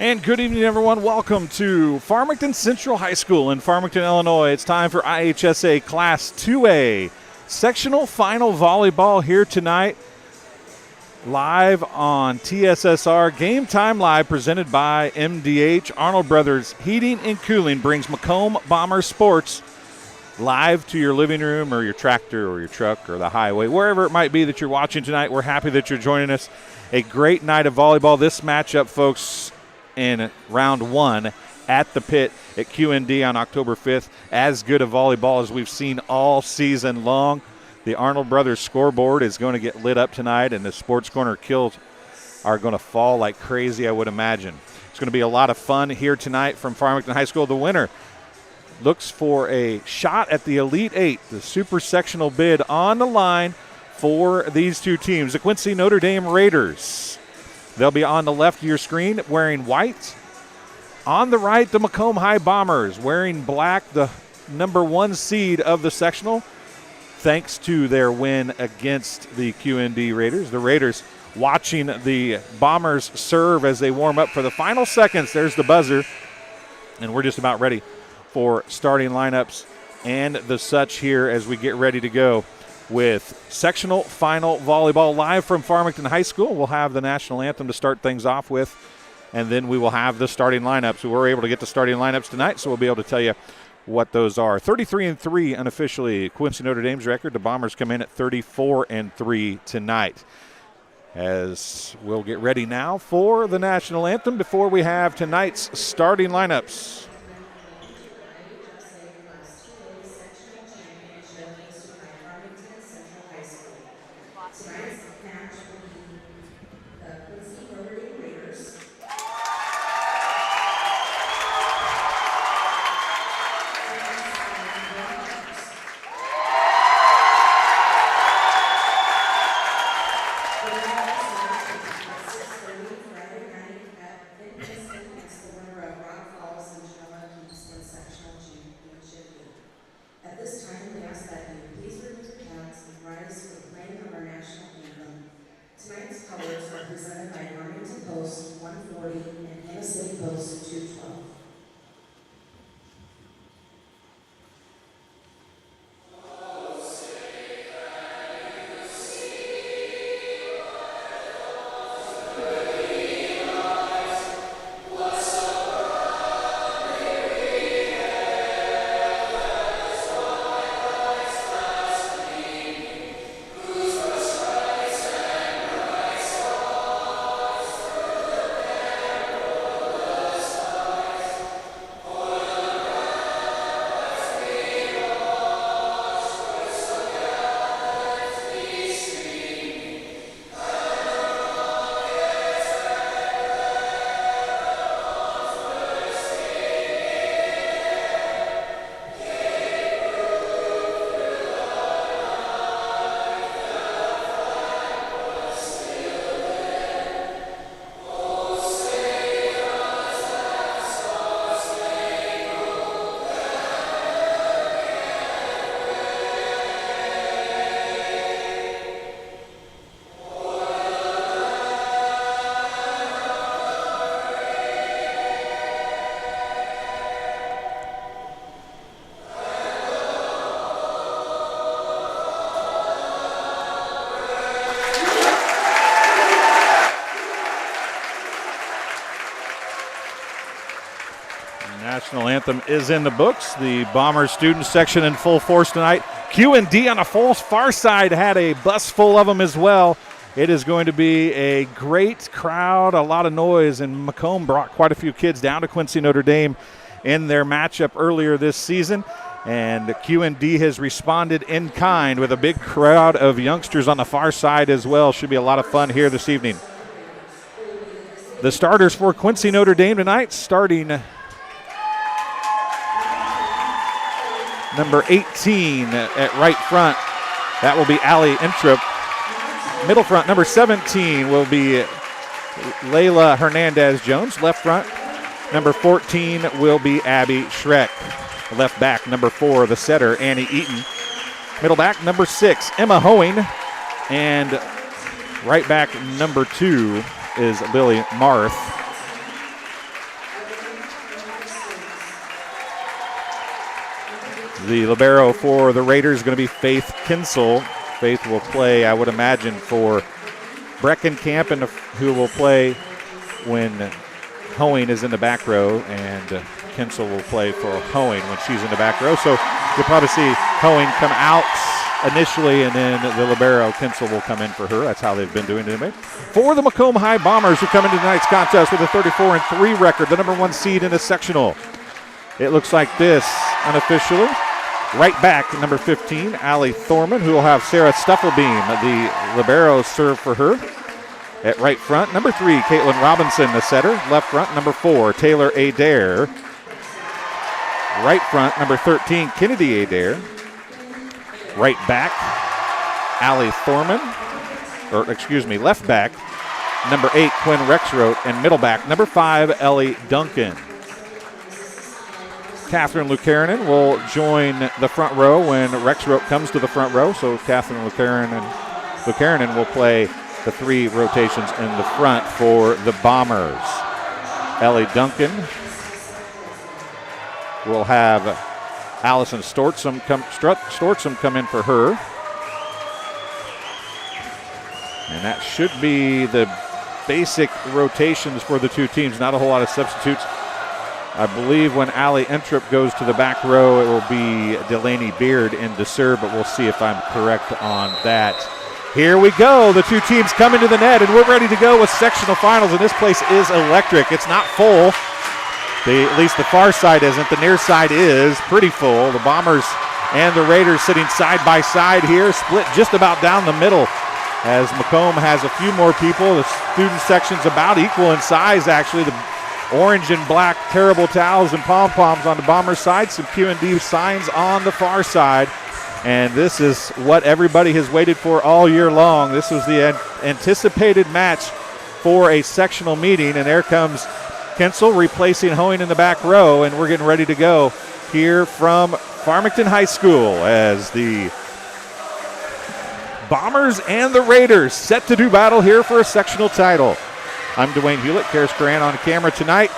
And good evening, everyone. Welcome to Farmington Central High School in Farmington, Illinois. It's time for IHSA Class 2A Sectional Final Volleyball here tonight. Live on TSSR Game Time Live, presented by MDH. Arnold Brothers Heating and Cooling brings Macomb Bomber Sports live to your living room or your tractor or your truck or the highway, wherever it might be that you're watching tonight. We're happy that you're joining us. A great night of volleyball. This matchup, folks, in round one at the pit at QND on October 5th. As good a volleyball as we've seen all season long. The Arnold Brothers scoreboard is going to get lit up tonight, and the Sports Corner kills are going to fall like crazy, I would imagine. It's going to be a lot of fun here tonight from Farmington High School. The winner looks for a shot at the Elite Eight, the super sectional bid on the line for these two teams. The Quincy Notre Dame Raiders. They'll be on the left of your screen wearing white. On the right, the Macomb High Bombers wearing black, the number one seed of the sectional, thanks to their win against the QND Raiders. The Raiders watching the Bombers serve as they warm up for the final seconds. There's the buzzer, and we're just about ready for starting lineups and the such here as we get ready to go with sectional final volleyball live from Farmington High School. We'll have the national anthem to start things off with, and then we will have the starting lineups. We were able to get the starting lineups tonight, so we'll be able to tell you what those are. 33-3 unofficially, Quincy Notre Dame's record. The Bombers come in at 34-3 tonight. As we'll get ready now for the national anthem before we have tonight's starting lineups. National anthem is in the books. The Bombers student section in full force tonight. Q&D on the far side had a bus full of them as well. It is going to be a great crowd, a lot of noise, and Macomb brought quite a few kids down to Quincy Notre Dame in their matchup earlier this season, and Q&D has responded in kind with a big crowd of youngsters on the far side as well. Should be a lot of fun here this evening. The starters for Quincy Notre Dame tonight, starting number 18 at right front. That will be Allie Introp. Middle front, number 17 will be Layla Hernandez-Jones. Left front, number 14 will be Abby Schreck. Left back, number 4, the setter, Annie Eaton. Middle back, number 6, Emma Hoeing. And right back, number 2 is Lily Marth. The libero for the Raiders is going to be Faith Kinsel. Faith will play, I would imagine, for Breckenkamp, and who will play when Hoeing is in the back row, and Kinsel will play for Hoeing when she's in the back row. So you'll probably see Hoeing come out initially, and then the libero Kinsel will come in for her. That's how they've been doing it. For the Macomb High Bombers, who come into tonight's contest with a 34-3 record, the number 1 seed in the sectional. It looks like this unofficially. Right back, number 15, Allie Thorman, who will have Sarah Stuffelbeam, the libero, serve for her. At right front, number 3, Caitlin Robinson, the setter. Left front, number 4, Taylor Adair. Right front, number 13, Kennedy Adair. Right back, Allie Thorman. Left back, number 8, Quinn Rexroth. And middle back, number 5, Ellie Duncan. Catherine Lucarenin will join the front row when Rexroth comes to the front row. So Catherine Lucarenin will play the 3 rotations in the front for the Bombers. Ellie Duncan will have Allison Stortzum come in for her. And that should be the basic rotations for the two teams. Not a whole lot of substitutes. I believe when Allie Entrup goes to the back row, it will be Delaney Beard in to serve, but we'll see if I'm correct on that. Here we go. The two teams come into the net, and we're ready to go with sectional finals, and this place is electric. It's not full. At least the far side isn't. The near side is pretty full. The Bombers and the Raiders sitting side by side here, split just about down the middle, as Macomb has a few more people. The student section's about equal in size, actually. The orange and black terrible towels and pom-poms on the Bombers side, some Q&D signs on the far side. And this is what everybody has waited for all year long. This was the anticipated match for a sectional meeting, and there comes Kinsel replacing Hoeing in the back row, and we're getting ready to go here from Farmington High School as the Bombers and the Raiders set to do battle here for a sectional title. I'm Dwayne Hulett, Karis Coran on camera tonight.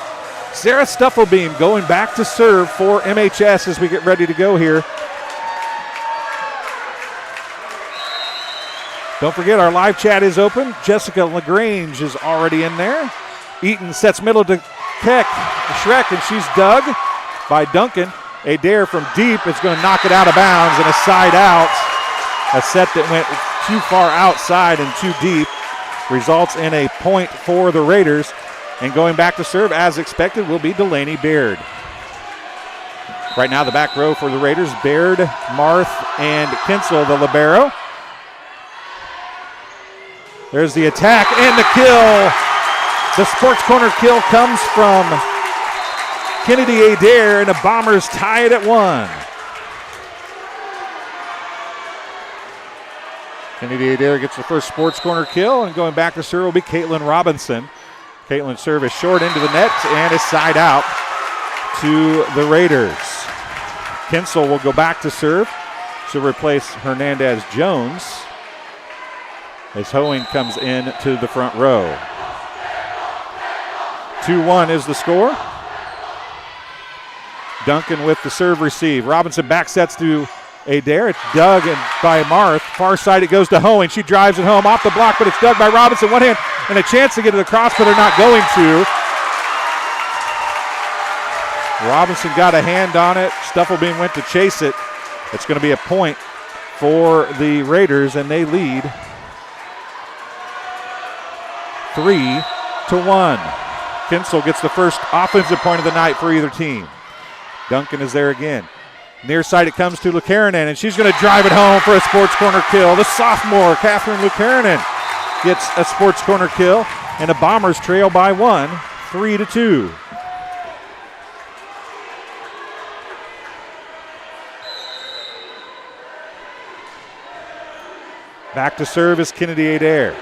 Sarah Stuffelbeam going back to serve for MHS as we get ready to go here. Don't forget, our live chat is open. Jessica LaGrange is already in there. Eaton sets middle to Schreck, and she's dug by Duncan. Adair from deep is going to knock it out of bounds, and a side out. A set that went too far outside and too deep results in a point for the Raiders. And going back to serve, as expected, will be Delaney Beard. Right now, the back row for the Raiders, Baird, Marth, and Kinsel, the libero. There's the attack and the kill. The sports corner kill comes from Kennedy Adair, and the Bombers tie it at 1. Kennedy Adair gets the first sports corner kill, and going back to serve will be Caitlin Robinson. Caitlin's serve is short into the net and is side out to the Raiders. Kinsel will go back to serve. She'll replace Hernandez Jones as Hoeing comes in to the front row. 2-1 is the score. Duncan with the serve receive. Robinson back sets to Adair. It's dug by Marth. Far side it goes to Hoeing. She drives it home off the block, but it's dug by Robinson. One hand and a chance to get it across, but they're not going to. Robinson got a hand on it. Stuffelbeam went to chase it. It's going to be a point for the Raiders, and they lead 3-1. Kinsel gets the first offensive point of the night for either team. Duncan is there again. Near side it comes to Lucarenin, and she's going to drive it home for a sports corner kill. The sophomore, Catherine Lucarenin, gets a sports corner kill, and the Bombers trail by 1, 3-2. Back to serve is Kennedy Adair.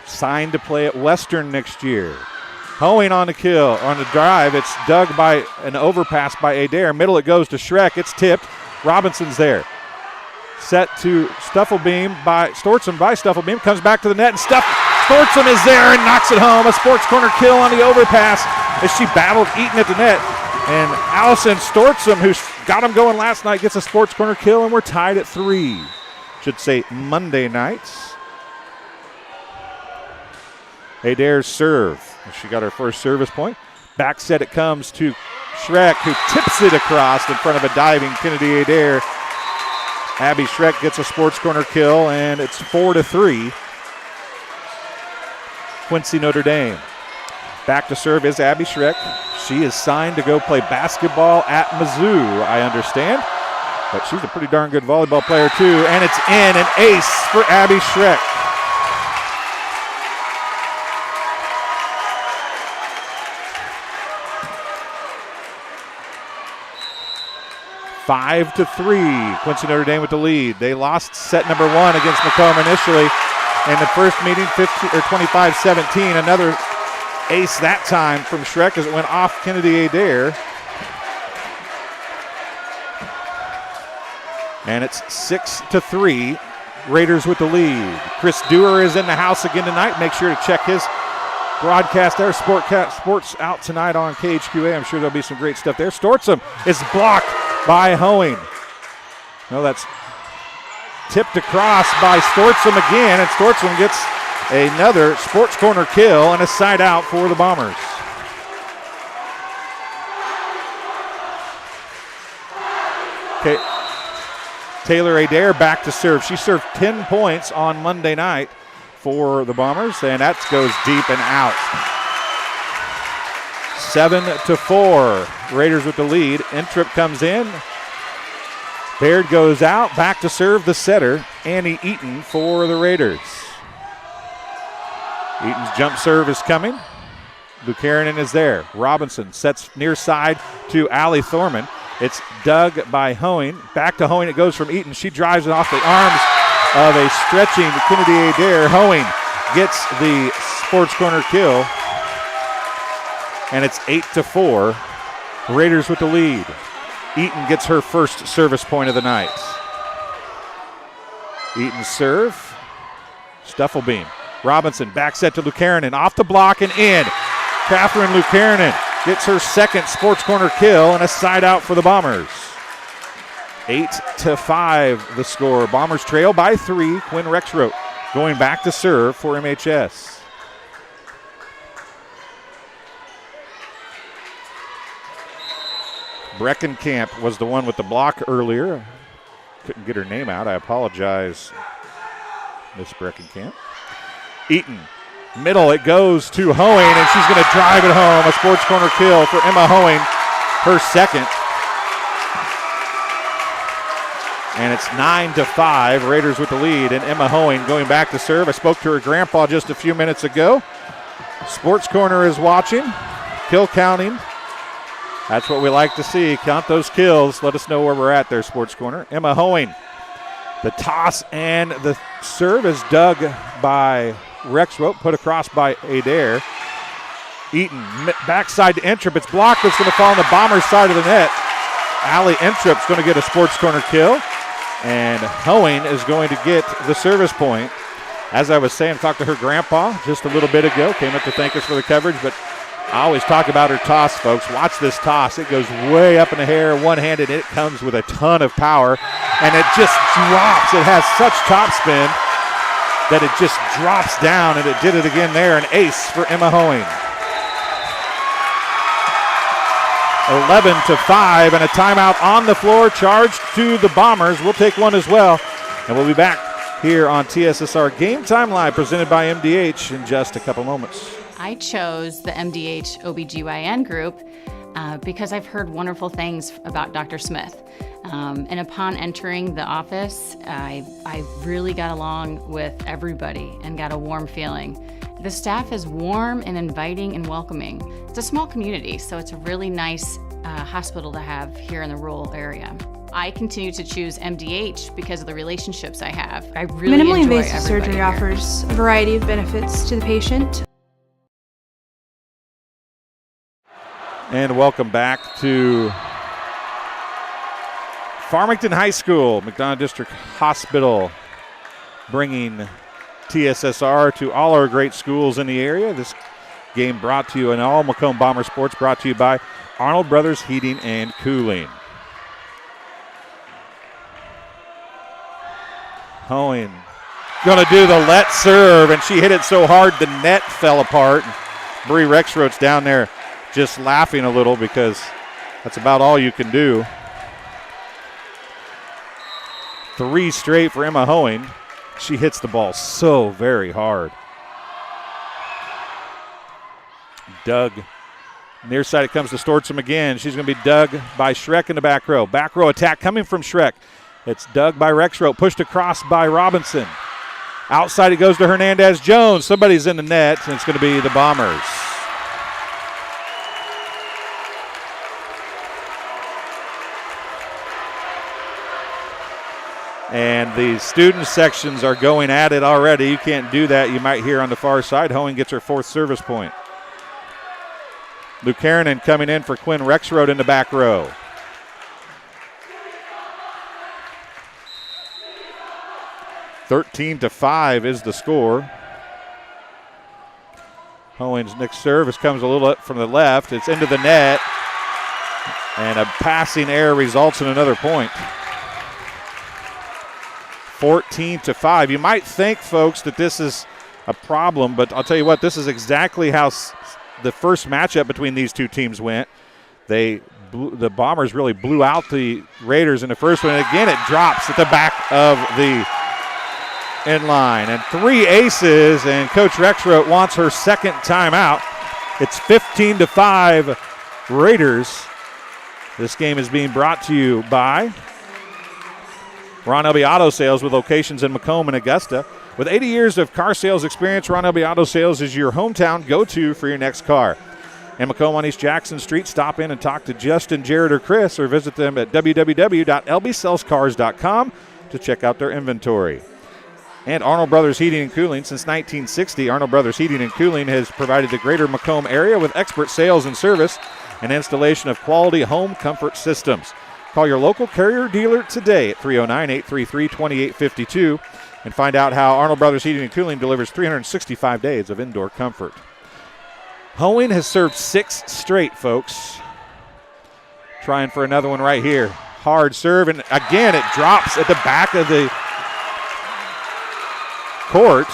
Signed to play at Western next year. Hoeing on the kill, on the drive. It's dug by an overpass by Adair. Middle it goes to Schreck. It's tipped. Robinson's there. Set to Stuffelbeam by Stuffelbeam. Comes back to the net, and Stortzum is there and knocks it home. A sports corner kill on the overpass as she battled Eaton at the net. And Allison Stortzum, who got him going last night, gets a sports corner kill, and we're tied at 3. Should say Monday nights. Adair's serve. She got her first service point. Back set it comes to Schreck, who tips it across in front of a diving Kennedy Adair. Abby Schreck gets a sports corner kill, and it's 4-3. Quincy Notre Dame. Back to serve is Abby Schreck. She is signed to go play basketball at Mizzou, I understand. But she's a pretty darn good volleyball player, too. And it's in, an ace for Abby Schreck. Five to 3. Quincy Notre Dame with the lead. They lost set number 1 against Macomb initially in the first meeting, 25-17. Another ace that time from Schreck as it went off Kennedy Adair. And it's 6-3. Raiders with the lead. Chris Dewar is in the house again tonight. Make sure to check his broadcast there. Sports out tonight on KHQA. I'm sure there'll be some great stuff there. Stortzum is blocked by Hoeing. No, that's tipped across by Stortzum again, and Stortzum gets another sports corner kill and a side out for the Bombers. Okay, Taylor Adair back to serve. She served 10 points on Monday night for the Bombers, and that goes deep and out. 7-4. Raiders with the lead. Intrip comes in. Baird goes out. Back to serve the setter, Annie Eaton, for the Raiders. Eaton's jump serve is coming. Buchanan is there. Robinson sets near side to Allie Thorman. It's dug by Hoeing. Back to Hoeing. It goes from Eaton. She drives it off the arms of a stretching Kennedy Adair. Hoeing gets the sports corner kill. And it's 8-4. Raiders with the lead. Eaton gets her first service point of the night. Eaton's serve. Stuffelbeam. Robinson back set to Lucanen. Off the block and in. Catherine Lucanen gets her second sports corner kill and a side out for the Bombers. 8-5 the score. Bombers trail by 3. Quinn Rexroth going back to serve for MHS. Breckenkamp was the one with the block earlier. Couldn't get her name out. I apologize, Miss Breckenkamp. Eaton, middle, it goes to Hoeing, and she's going to drive it home. A sports corner kill for Emma Hoeing, her second. And it's 9-5. Raiders with the lead, and Emma Hoeing going back to serve. I spoke to her grandpa just a few minutes ago. Sports Corner is watching. Kill counting. That's what we like to see. Count those kills. Let us know where we're at there, Sports Corner. Emma Hoeing. The toss and the serve is dug by Rexroth, put across by Adair. Eaton, backside to Intrip. It's blocked. It's going to fall on the Bombers' side of the net. Allie Intrip's going to get a sports corner kill. And Hoeing is going to get the service point. As I was saying, talked to her grandpa just a little bit ago. Came up to thank us for the coverage, but I always talk about her toss, folks. Watch this toss. It goes way up in the air, one-handed. It comes with a ton of power, and it just drops. It has such top spin that it just drops down, and it did it again there. An ace for Emma Hoeing. 11-5, and a timeout on the floor charged to the Bombers. We'll take one as well, and we'll be back here on TSSR Game Time Live, presented by MDH, in just a couple moments. I chose the MDH OBGYN group because I've heard wonderful things about Dr. Smith. And upon entering the office, I really got along with everybody and got a warm feeling. The staff is warm and inviting and welcoming. It's a small community, so it's a really nice hospital to have here in the rural area. I continue to choose MDH because of the relationships I have. I really Minimally enjoy invasive surgery here. offers a variety of benefits to the patient. And welcome back to Farmington High School, McDonough District Hospital, bringing TSSR to all our great schools in the area. This game brought to you, and all Macomb Bomber Sports brought to you by Arnold Brothers Heating and Cooling. Hoeing going to do the let serve, and she hit it so hard the net fell apart. Bree Rexroth's down there just laughing a little because that's about all you can do. 3 straight for Emma Hoeing. She hits the ball so very hard. Dug. Near side it comes to Stortzum again. She's going to be dug by Schreck in the back row. Back row attack coming from Schreck. It's dug by Rexroth, pushed across by Robinson. Outside it goes to Hernandez-Jones. Somebody's in the net, and it's going to be the Bombers. And the student sections are going at it already. You can't do that. You might hear on the far side. Hoeing gets her 4th service point. Lucanen coming in for Quinn Rexroth in the back row. (13-5) is the score. Hoeing's next service comes a little up from the left. It's into the net. And a passing error results in another point. 14-5. You might think, folks, that this is a problem, but I'll tell you what, this is exactly how the first matchup between these two teams went. The Bombers really blew out the Raiders in the first one. And again, it drops at the back of the end line. And 3 aces, and Coach Rexroth wants her second timeout. It's 15-5 Raiders. This game is being brought to you by Ron Elby Auto Sales with locations in Macomb and Augusta. With 80 years of car sales experience, Ron Elby Auto Sales is your hometown go-to for your next car. In Macomb on East Jackson Street, stop in and talk to Justin, Jared, or Chris, or visit them at www.lbsellscars.com to check out their inventory. And Arnold Brothers Heating and Cooling. Since 1960, Arnold Brothers Heating and Cooling has provided the greater Macomb area with expert sales and service and installation of quality home comfort systems. Call your local Carrier dealer today at 309-833-2852 and find out how Arnold Brothers Heating and Cooling delivers 365 days of indoor comfort. Hoeing has served 6 straight, folks. Trying for another one right here. Hard serve, and again it drops at the back of the court.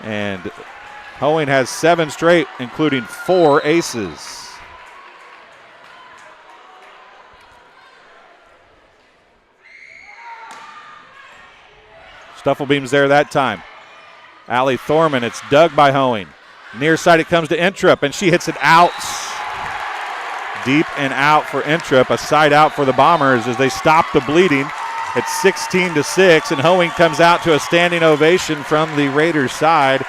And Hoeing has 7 straight, including 4 aces. Stufflebeam's there that time. Allie Thorman, it's dug by Hoeing. Near side it comes to Entrup, and she hits it out. Deep and out for Entrup. A side out for the Bombers as they stop the bleeding. It's 16-6, and Hoeing comes out to a standing ovation from the Raiders side.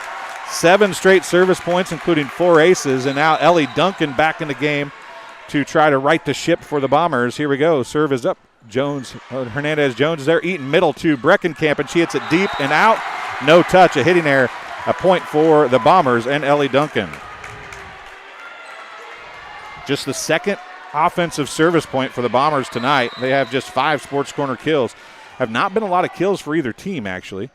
7 straight service points, including 4 aces, and now Ellie Duncan back in the game to try to right the ship for the Bombers. Here we go. Serve is up. Hernandez-Jones is there. Eaton middle to Breckenkamp, and she hits it deep and out. No touch. A hitting error. A point for the Bombers and Ellie Duncan. Just the second offensive service point for the Bombers tonight. They have just 5 Sports Corner kills. Have not been a lot of kills for either team, actually.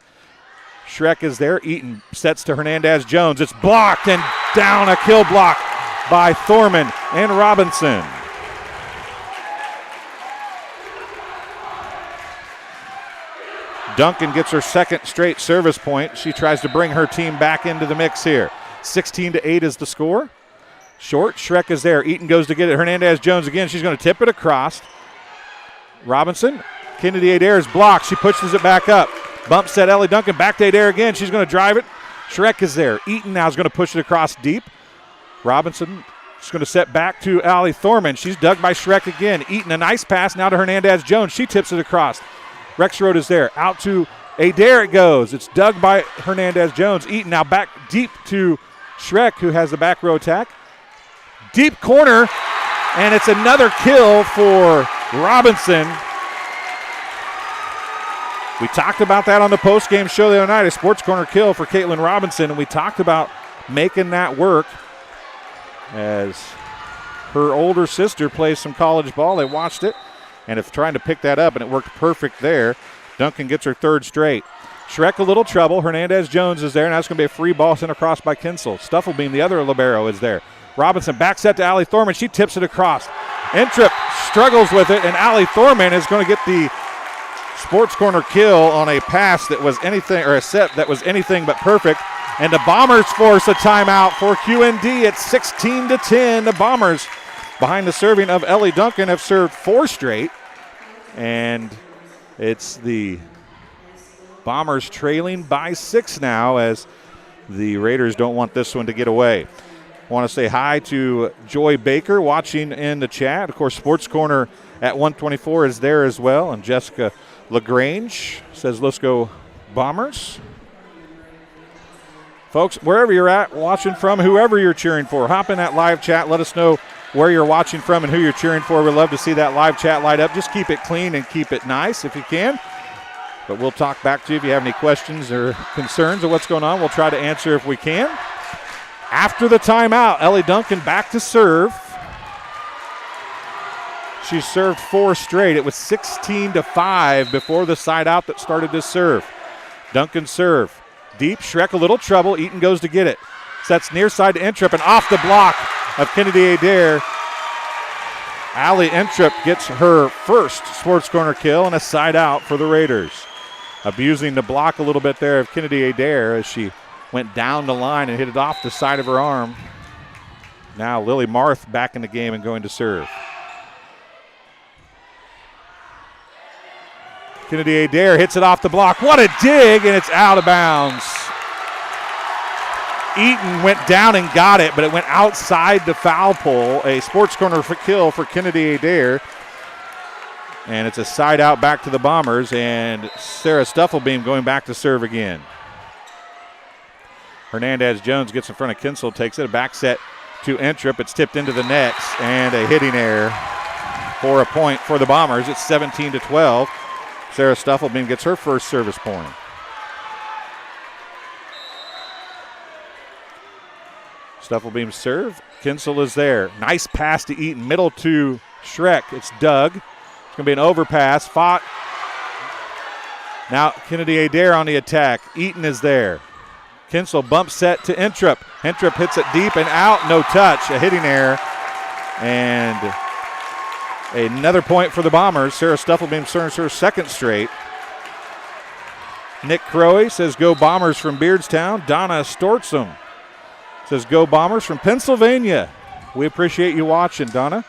Schreck is there. Eaton sets to Hernandez-Jones. It's blocked and down. A kill block by Thorman and Robinson. Duncan gets her second straight service point. She tries to bring her team back into the mix here. 16-8 is the score. Short, Schreck is there. Eaton goes to get it. Hernandez-Jones again. She's going to tip it across. Robinson, Kennedy Adair is blocked. She pushes it back up. Bump set Ellie Duncan. Back to Adair again. She's going to drive it. Schreck is there. Eaton now is going to push it across deep. Robinson is going to set back to Allie Thorman. She's dug by Schreck again. Eaton, a nice pass now to Hernandez-Jones. She tips it across. Rexroth is there. Out to Adair it goes. It's dug by Hernandez-Jones. Eaton now back deep to Schreck, who has the back row attack. Deep corner, and it's another kill for Robinson. We talked about that on the postgame show the other night, a Sports Corner kill for Caitlin Robinson, and we talked about making that work as her older sister plays some college ball. They watched it and if trying to pick that up, and it worked perfect there. Duncan gets her 3rd straight. Shrek a little trouble. Hernandez-Jones is there, and that's going to be a free ball sent across by Kinsel. Stufflebeam, the other libero, is there. Robinson back set to Allie Thorman. She tips it across. Entrip struggles with it, and Allie Thorman is going to get the sports corner kill on a pass that was anything, or a set that was anything but perfect. And the Bombers force a timeout for QND at 16-10. The Bombers, behind the serving of Ellie Duncan, have served 4 straight. And it's the Bombers trailing by 6 now, as the Raiders don't want this one to get away. I want to say hi to Joy Baker watching in the chat. Of course, Sports Corner at 124 is there as well. And Jessica LaGrange says, let's go Bombers. Folks, wherever you're at, watching from, whoever you're cheering for, hop in that live chat. Let us know where you're watching from and who you're cheering for. We'd love to see that live chat light up. Just keep it clean and keep it nice if you can. But we'll talk back to you if you have any questions or concerns of what's going on. We'll try to answer if we can. After the timeout, Ellie Duncan back to serve. She served 4 straight. It was 16-5 before the side out that started this serve. Duncan serve. Deep, Shrek a little trouble. Eaton goes to get it. Sets near side to Entrip, and off the block of Kennedy Adair. Allie Entrip gets her first sports corner kill and a side out for the Raiders. Abusing the block a little bit there of Kennedy Adair as she went down the line and hit it off the side of her arm. Now Lily Marth back in the game and going to serve. Kennedy Adair hits it off the block. What a dig, and it's out of bounds. Eaton went down and got it, but it went outside the foul pole. A sports corner for kill for Kennedy Adair. And it's a side out back to the Bombers, and Sarah Stufflebeam going back to serve again. Hernandez-Jones gets in front of Kinsel, takes it, a back set to Entrip. It's tipped into the nets, and a hitting error for a point for the Bombers. It's 17-12. Sarah Stufflebeam gets her first service point. Stufflebeam serve. Kinsel is there. Nice pass to Eaton. Middle to Shrek. It's Doug. It's going to be an overpass. Fought. Now Kennedy Adair on the attack. Eaton is there. Kinsel bump set to Entrip. Entrip hits it deep and out. No touch. A hitting error. And another point for the Bombers. Sarah Stufflebeam serves her second straight. Nick Crowe says go Bombers from Beardstown. Donna Stortzum says go Bombers from Pennsylvania. We appreciate you watching, Donna.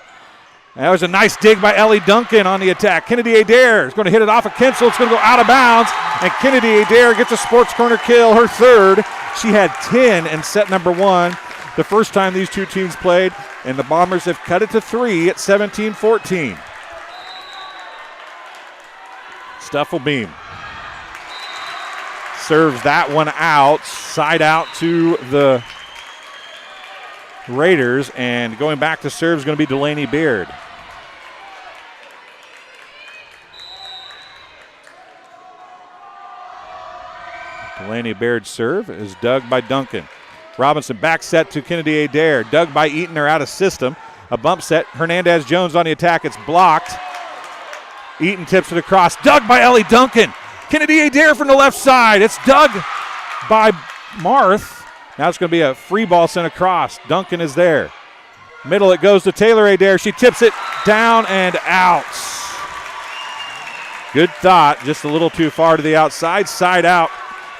That was a nice dig by Ellie Duncan on the attack. Kennedy Adair is going to hit it off of Kinsel. It's going to go out of bounds, and Kennedy Adair gets a sports corner kill, her third. She had 10 in set number 1 the first time these two teams played, and the Bombers have cut it to 3 at 17-14. Stufflebeam serves that one out, side out to the Raiders, and going back to serve is going to be Delaney Beard. Delaney Baird's serve is dug by Duncan. Robinson back set to Kennedy Adair. Dug by Eaton, are out of system. A bump set. Hernandez-Jones on the attack. It's blocked. Eaton tips it across. Dug by Ellie Duncan. Kennedy Adair from the left side. It's dug by Marth. Now it's going to be a free ball sent across. Duncan is there. Middle it goes to Taylor Adair. She tips it down and out. Good thought. Just a little too far to the outside. Side out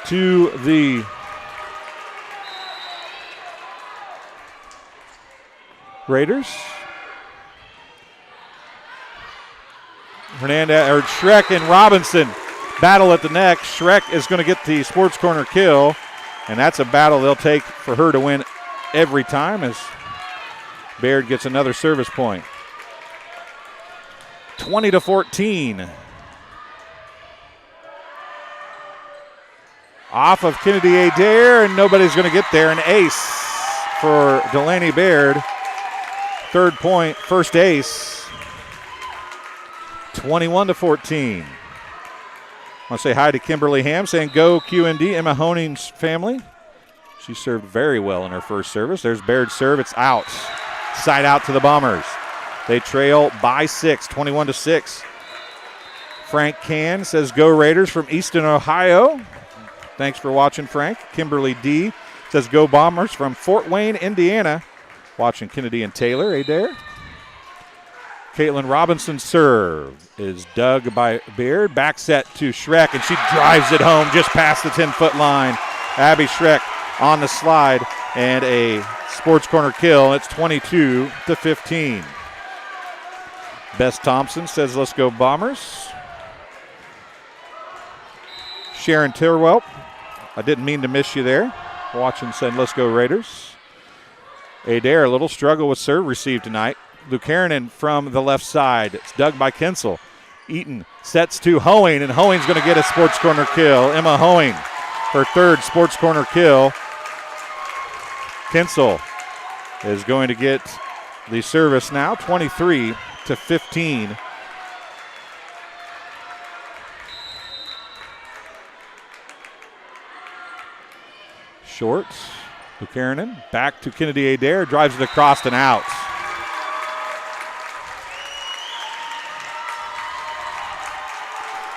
to the Raiders. Shrek and Robinson battle at the neck. Shrek is going to get the sports corner kill, and that's a battle they'll take for her to win every time as Baird gets another service point. 20-14. Off of Kennedy Adair, and nobody's going to get there. An ace for Delaney Baird. Third point, first ace. 21-14. I want to say hi to Kimberly Ham, saying go QND. Emma Honing's family. She served very well in her first service. There's Baird's serve. It's out. Side out to the Bombers. They trail by 6, 21-6. Frank Can says go Raiders from Easton, Ohio. Thanks for watching, Frank. Kimberly D. says, go Bombers from Fort Wayne, Indiana. Watching Kennedy and Taylor. Adair. Caitlin Robinson's serve is dug by Beard. Back set to Schreck, and she drives it home just past the 10-foot line. Abby Schreck on the slide, and a sports corner kill. It's 22-15. Bess Thompson says, let's go Bombers. Sharon Tirwell, I didn't mean to miss you there. Watching said, let's go Raiders. Adair, a little struggle with serve received tonight. Lucanen from the left side. It's dug by Kinsel. Eaton sets to Hoeing, and Hoeing's going to get a sports corner kill. Emma Hoeing, her third sports corner kill. Kinsel is going to get the service now, 23-15. Short. Lucanen back to Kennedy Adair, drives it across and out.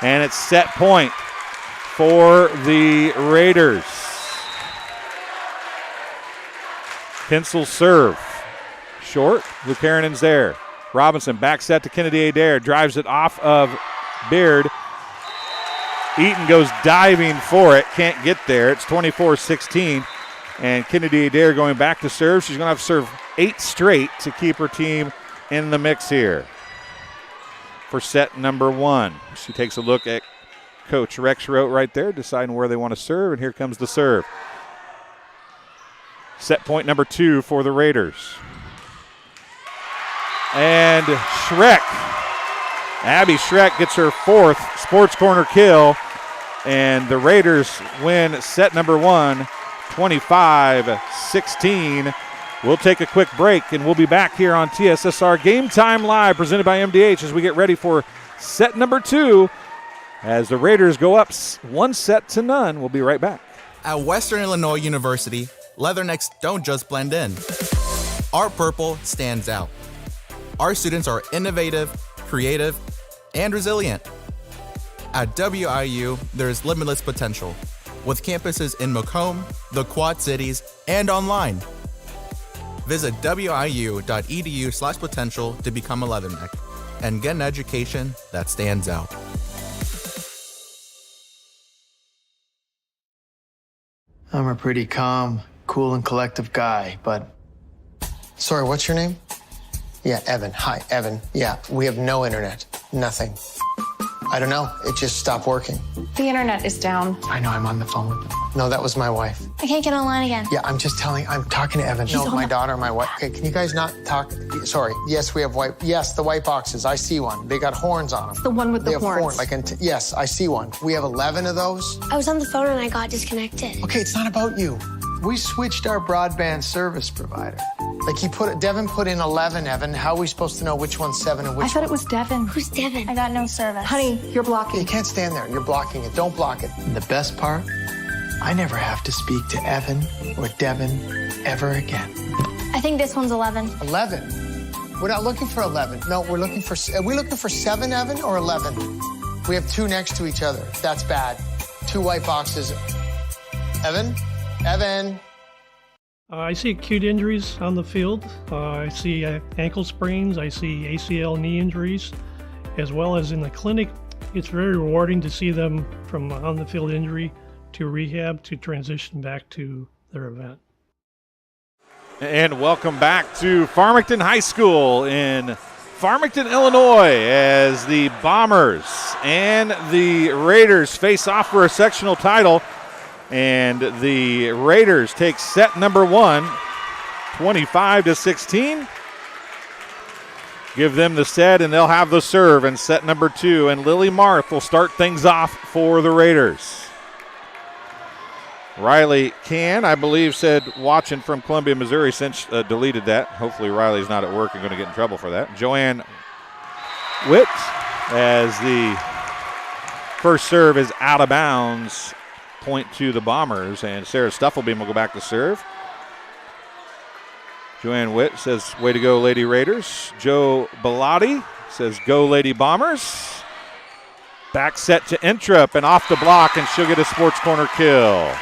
And it's set point for the Raiders. Kinsel serve. Short. Lucarenen's there. Robinson back set to Kennedy Adair. Drives it off of Beard. Eaton goes diving for it. Can't get there. It's 24-16. And Kennedy Adair going back to serve. She's going to have to serve 8 straight to keep her team in the mix here for set number 1. She takes a look at Coach Rex wrote right there, deciding where they want to serve, and here comes the serve. Set point number 2 for the Raiders. And Schreck, Abby Schreck gets her 4th sports corner kill, and the Raiders win set number 1, 25-16. We'll take a quick break, and we'll be back here on TSSR Game Time Live, presented by MDH, as we get ready for set number 2, as the Raiders go up 1-0. We'll be right back. At Western Illinois University, Leathernecks don't just blend in. Our purple stands out. Our students are innovative, creative, and resilient. At WIU, there's limitless potential, with campuses in Macomb, the Quad Cities, and online. Visit wiu.edu/potential to become a Leatherneck and get an education that stands out. I'm a pretty calm, cool, and collective guy, but... Sorry, what's your name? Yeah, Evan. Hi, Evan. Yeah, we have no internet. Nothing. I don't know. It just stopped working. The internet is down. I know, I'm on the phone with them. No, that was my wife. I can't get online again. Yeah, I'm talking to Evan. No, my daughter, my wife. Okay, can you guys not talk? Sorry. Yes, we have the white boxes. I see one. They got horns on them. It's the one with the horns. Yes, I see one. We have 11 of those. I was on the phone and I got disconnected. Okay, it's not about you. We switched our broadband service provider. Like Devin put in 11, Evan. How are we supposed to know which one's 7 and which I thought it was Devin. Who's Devin? I got no service. Honey, you're blocking. You can't stand there. You're blocking it. Don't block it. And the best part, I never have to speak to Evan or Devin ever again. I think this one's 11. 11? We're not looking for 11. No, are we looking for 7, Evan, or 11? We have 2 next to each other. That's bad. 2 white boxes. Evan? I see acute injuries on the field. I see ankle sprains. I see ACL knee injuries, as well as in the clinic. It's very rewarding to see them from on-the-field injury to rehab to transition back to their event. And welcome back to Farmington High School in Farmington, Illinois, as the Bombers and the Raiders face off for a sectional title. And the Raiders take set number 1, 25-16. Give them the set, and they'll have the serve in set number 2. And Lily Marth will start things off for the Raiders. Riley Can, I believe, said watching from Columbia, Missouri, since deleted that. Hopefully Riley's not at work and going to get in trouble for that. Joanne Witt, as the first serve is out of bounds. Point to the Bombers, and Sarah Stuffelbeam will go back to serve. Joanne Witt says, way to go, Lady Raiders. Joe Bellotti says, go, Lady Bombers. Back set to Entrup and off the block, and she'll get a sports corner kill.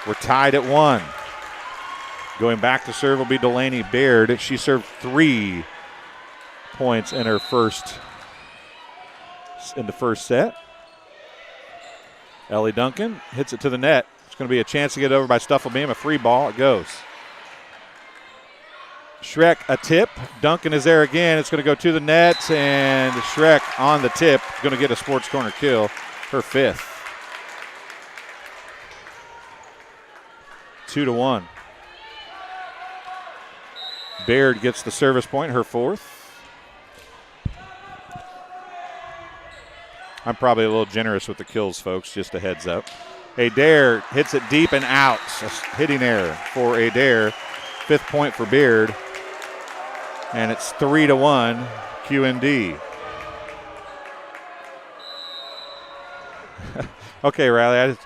We're tied at 1. Going back to serve will be Delaney Baird. She served 3 points in the first set. Ellie Duncan hits it to the net. It's going to be a chance to get over by Stufflebeam. A free ball. It goes. Schreck a tip. Duncan is there again. It's going to go to the net, and Schreck on the tip going to get a sports corner kill, her 5th. 2-1. Baird gets the service point, her 4th. I'm probably a little generous with the kills, folks, just a heads up. Adair hits it deep and out. A hitting error for Adair. 5th point for Baird. And it's 3-1 QND. Okay, Riley,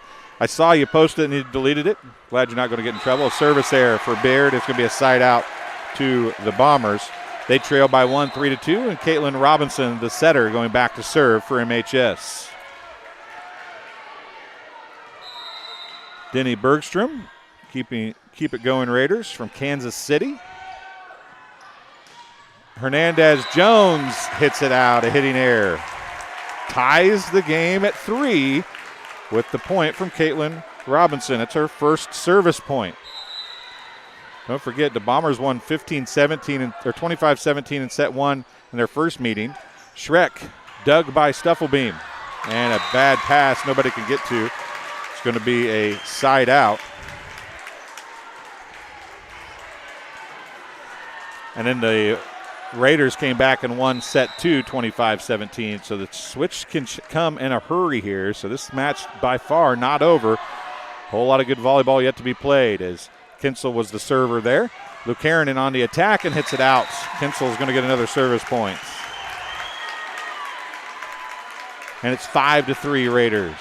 I saw you post it and you deleted it. Glad you're not going to get in trouble. A service error for Baird. It's going to be a side out to the Bombers. They trail by 1, 3-2, and Caitlin Robinson, the setter, going back to serve for MHS. Denny Bergstrom, keep it going Raiders from Kansas City. Hernandez Jones hits it out, a hitting error. Ties the game at 3 with the point from Caitlin Robinson. It's her first service point. Don't forget, the Bombers won 25-17 in set 1 in their first meeting. Schreck dug by Stufflebeam. And a bad pass nobody can get to. It's going to be a side out. And then the Raiders came back and won set 2, 25-17. So the switch can come in a hurry here. So this match by far not over. A whole lot of good volleyball yet to be played as Kinsel was the server there. Lucanen on the attack and hits it out. Kinsel is going to get another service point. And it's 5-3 Raiders.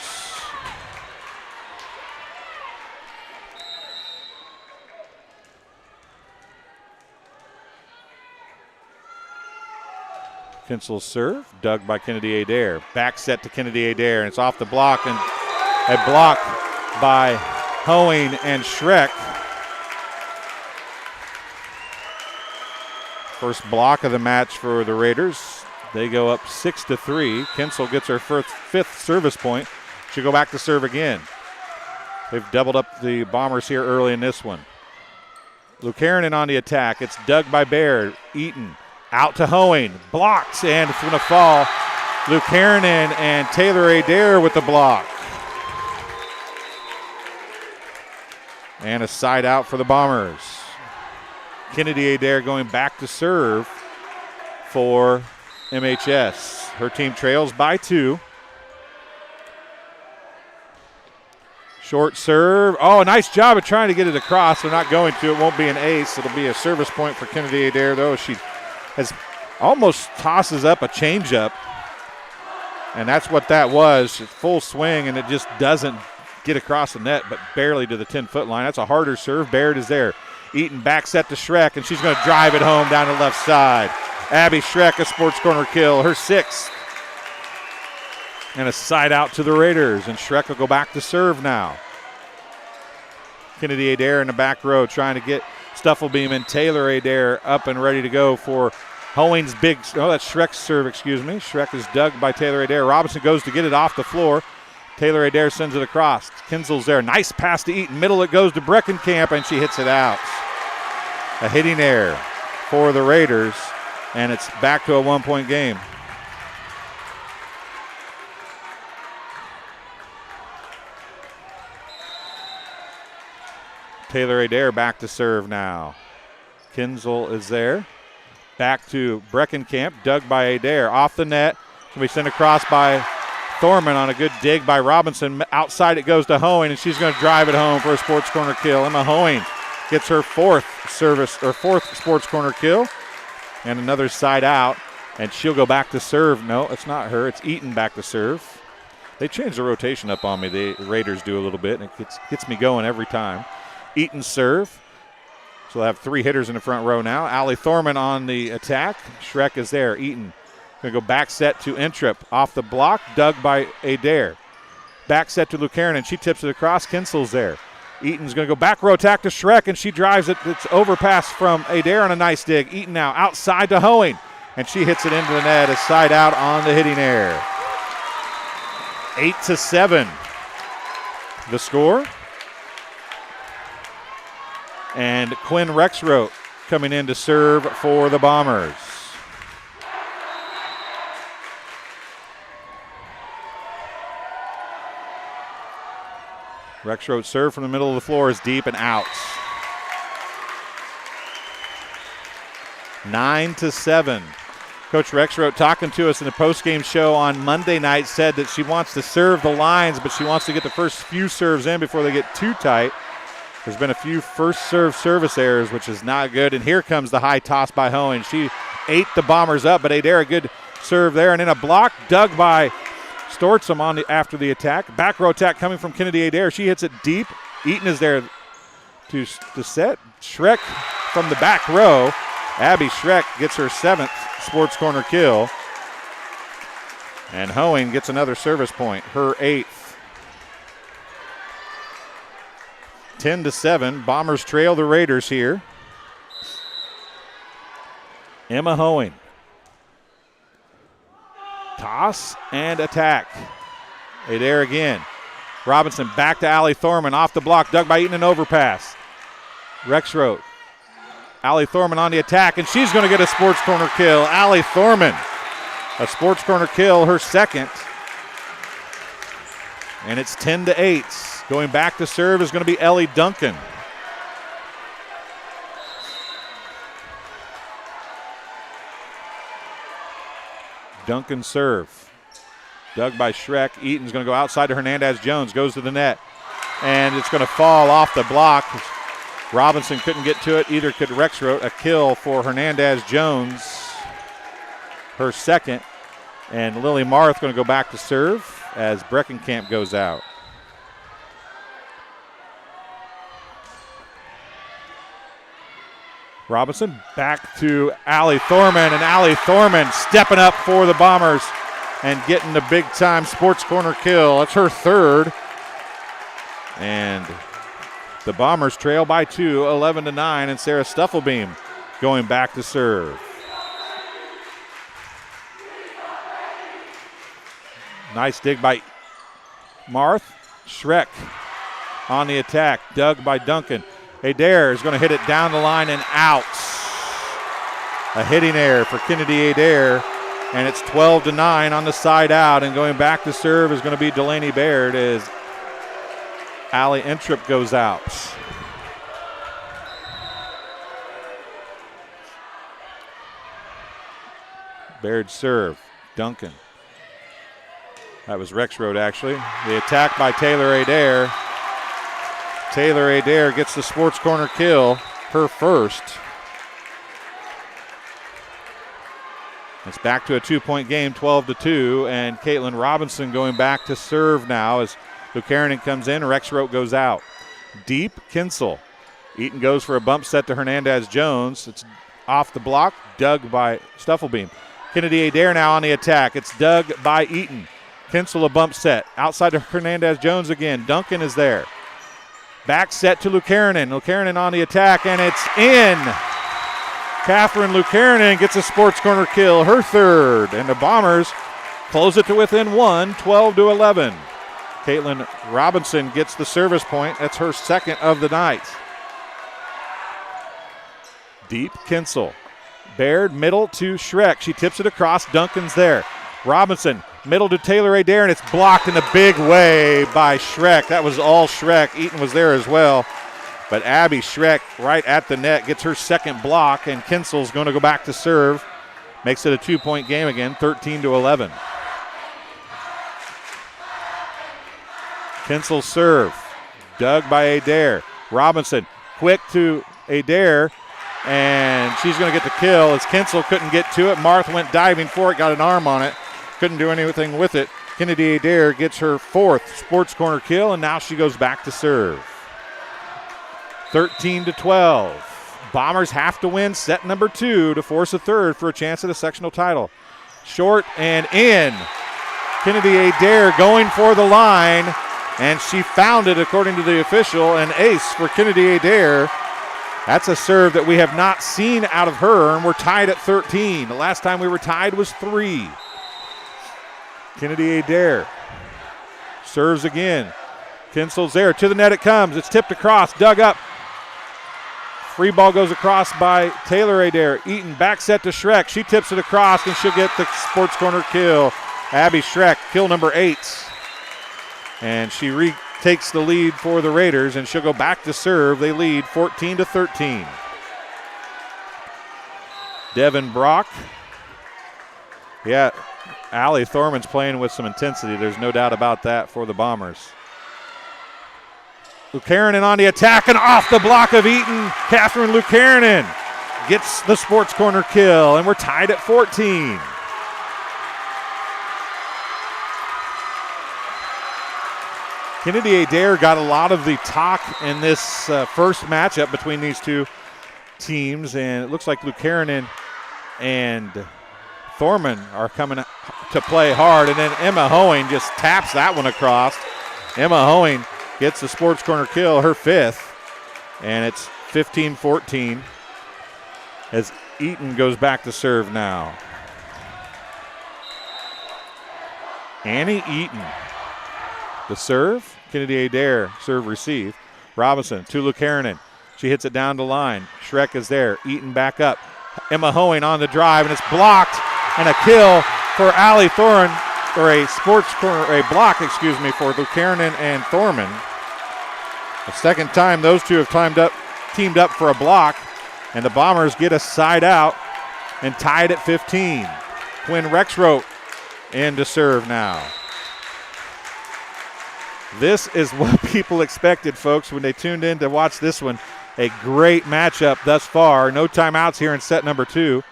Kinsel's serve, dug by Kennedy Adair. Back set to Kennedy Adair, and it's off the block, and a block by Hoeing and Schreck. First block of the match for the Raiders. They go up 6-3. Kinsel gets her 5th service point. She'll go back to serve again. They've doubled up the Bombers here early in this one. Lucanen on the attack. It's dug by Baird. Eaton out to Hoeing. Blocks, and it's going to fall. Lucanen and Taylor Adair with the block. And a side out for the Bombers. Kennedy Adair going back to serve for MHS. Her team trails by 2. Short serve. Oh, nice job of trying to get it across. They're not going to. It won't be an ace. It'll be a service point for Kennedy Adair, though. She has almost tosses up a changeup. And that's what that was. It's full swing, and it just doesn't get across the net, but barely to the 10-foot line. That's a harder serve. Baird is there. Eaton back set to Schreck, and she's going to drive it home down the left side. Abby Schreck, a sports corner kill, her 6th. And a side out to the Raiders, and Schreck will go back to serve now. Kennedy Adair in the back row trying to get Stufflebeam and Taylor Adair up and ready to go for Hoeing's big, that's Schreck's serve, excuse me. Schreck is dug by Taylor Adair. Robinson goes to get it off the floor. Taylor Adair sends it across. Kinsel's there. Nice pass to Eaton. Middle it goes to Breckenkamp, and she hits it out. A hitting error for the Raiders, and it's back to a 1-point game. Taylor Adair back to serve now. Kinsel is there. Back to Breckenkamp. Dug by Adair. Off the net. Can be sent across by Thorman on a good dig by Robinson. Outside it goes to Hoeing, and she's going to drive it home for a sports corner kill. Emma Hoeing gets her 4th sports corner kill. And another side out, and she'll go back to serve. No, it's not her. It's Eaton back to serve. They change the rotation up on me. The Raiders do a little bit, and it gets me going every time. Eaton serve. So they'll have 3 hitters in the front row now. Allie Thorman on the attack. Schreck is there. Eaton Going to go back set to Intrip. Off the block, dug by Adair. Back set to Lucarin, and she tips it across. Kinsel's there. Eaton's going to go back row attack to Schreck, and she drives it. It's overpass from Adair on a nice dig. Eaton now outside to Hoeing, and she hits it into the net. A side out on the hitting air. 8-7 the score. And Quinn Rexroth coming in to serve for the Bombers. Rexroth serve from the middle of the floor is deep and out. 9-7. Coach Rexroth, talking to us in the postgame show on Monday night, said that she wants to serve the lines, but she wants to get the first few serves in before they get too tight. There's been a few first serve service errors, which is not good. And here comes the high toss by Hoeing. She ate the Bombers up, but Adair a good serve there. And in a block, dug by Stortzum after the attack. Back row attack coming from Kennedy Adair. She hits it deep. Eaton is there to set. Schreck from the back row. Abby Schreck gets her 7th sports corner kill. And Hoeing gets another service point, her 8th. 10-7. Bombers trail the Raiders here. Emma Hoeing. Toss and attack. Adair again. Robinson back to Allie Thorman. Off the block. Dug by Eaton and overpass. Rexroth. Allie Thorman on the attack, and she's going to get a sports corner kill. Allie Thorman. A sports corner kill, her 2nd. And it's 10-8. Going back to serve is going to be Ellie Duncan. Duncan serve. Dug by Schreck. Eaton's going to go outside to Hernandez-Jones. Goes to the net. And it's going to fall off the block. Robinson couldn't get to it. Either could Rexroth. A kill for Hernandez-Jones. Her 2nd. And Lily Marth going to go back to serve as Breckenkamp goes out. Robinson back to Allie Thorman, and Allie Thorman stepping up for the Bombers and getting the big-time sports corner kill. That's her 3rd. And the Bombers trail by 2, 11-9, and Sarah Stuffelbeam going back to serve. Nice dig by Marth. Schreck on the attack. Dug by Duncan. Adair is going to hit it down the line and out. A hitting error for Kennedy Adair, and it's 12-9 on the side out. And going back to serve is going to be Delaney Baird as Allie Intrip goes out. Baird serve. Duncan. That was Rexroth, actually. The attack by Taylor Adair. Taylor Adair gets the sports corner kill, her 1st. It's back to a 2-point game, 12-2, and Caitlin Robinson going back to serve now as Lucarin comes in, Rexroth goes out. Deep, Kinsel. Eaton goes for a bump set to Hernandez-Jones. It's off the block, dug by Stuffelbeam. Kennedy Adair now on the attack. It's dug by Eaton. Kinsel a bump set. Outside to Hernandez-Jones again. Duncan is there. Back set to Lucarin. Lucarin on the attack, and it's in. Catherine Lucarin gets a sports corner kill, her 3rd. And the Bombers close it to within 1, 12-11. Caitlin Robinson gets the service point. That's her 2nd of the night. Deep, Kinsel. Baird, middle to Schreck. She tips it across. Duncan's there. Robinson, middle to Taylor Adair, and it's blocked in a big way by Schreck. That was all Schreck. Eaton was there as well. But Abby Schreck right at the net gets her 2nd block, and Kinsel's going to go back to serve. Makes it a 2-point game again, 13-11. Kinsel serve. Dug by Adair. Robinson, quick to Adair, and she's going to get the kill as Kinsel couldn't get to it. Marth went diving for it, got an arm on it. Couldn't do anything with it. Kennedy Adair gets her 4th sports corner kill, and now she goes back to serve. 13-12. Bombers have to win set number 2 to force a 3rd for a chance at a sectional title. Short and in. Kennedy Adair going for the line, and she found it according to the official. An ace for Kennedy Adair. That's a serve that we have not seen out of her, and we're tied at 13. The last time we were tied was 3. Kennedy Adair serves again. Kinsel's there. To the net it comes. It's tipped across, dug up. Free ball goes across by Taylor Adair. Eaton back set to Schreck. She tips it across, and she'll get the sports corner kill. Abby Schreck, kill number 8. And she takes the lead for the Raiders, and she'll go back to serve. They lead 14-13. Devin Brock. Yeah, Allie Thorman's playing with some intensity. There's no doubt about that for the Bombers. Lukanen on the attack and off the block of Eaton. Catherine Lukanen gets the sports corner kill, and we're tied at 14. Kennedy Adair got a lot of the talk in this first matchup between these two teams, and it looks like Lukanen and Thorman are coming to play hard, and then Emma Hoeing just taps that one across. Emma Hoeing gets the sports corner kill, her 5th, and it's 15-14 as Eaton goes back to serve now. Annie Eaton, the serve. Kennedy Adair, serve receive. Robinson to Lukanen. She hits it down the line. Schreck is there. Eaton back up. Emma Hoeing on the drive, and it's blocked, and a kill for Allie Thorne, or a block for Lukanen and Thorman. The second time those two have teamed up for a block, and the Bombers get a side out and tied at 15. Quinn Rexroth in to serve now. This is what people expected, folks, when they tuned in to watch this one. A great matchup thus far. No timeouts here in set number 2.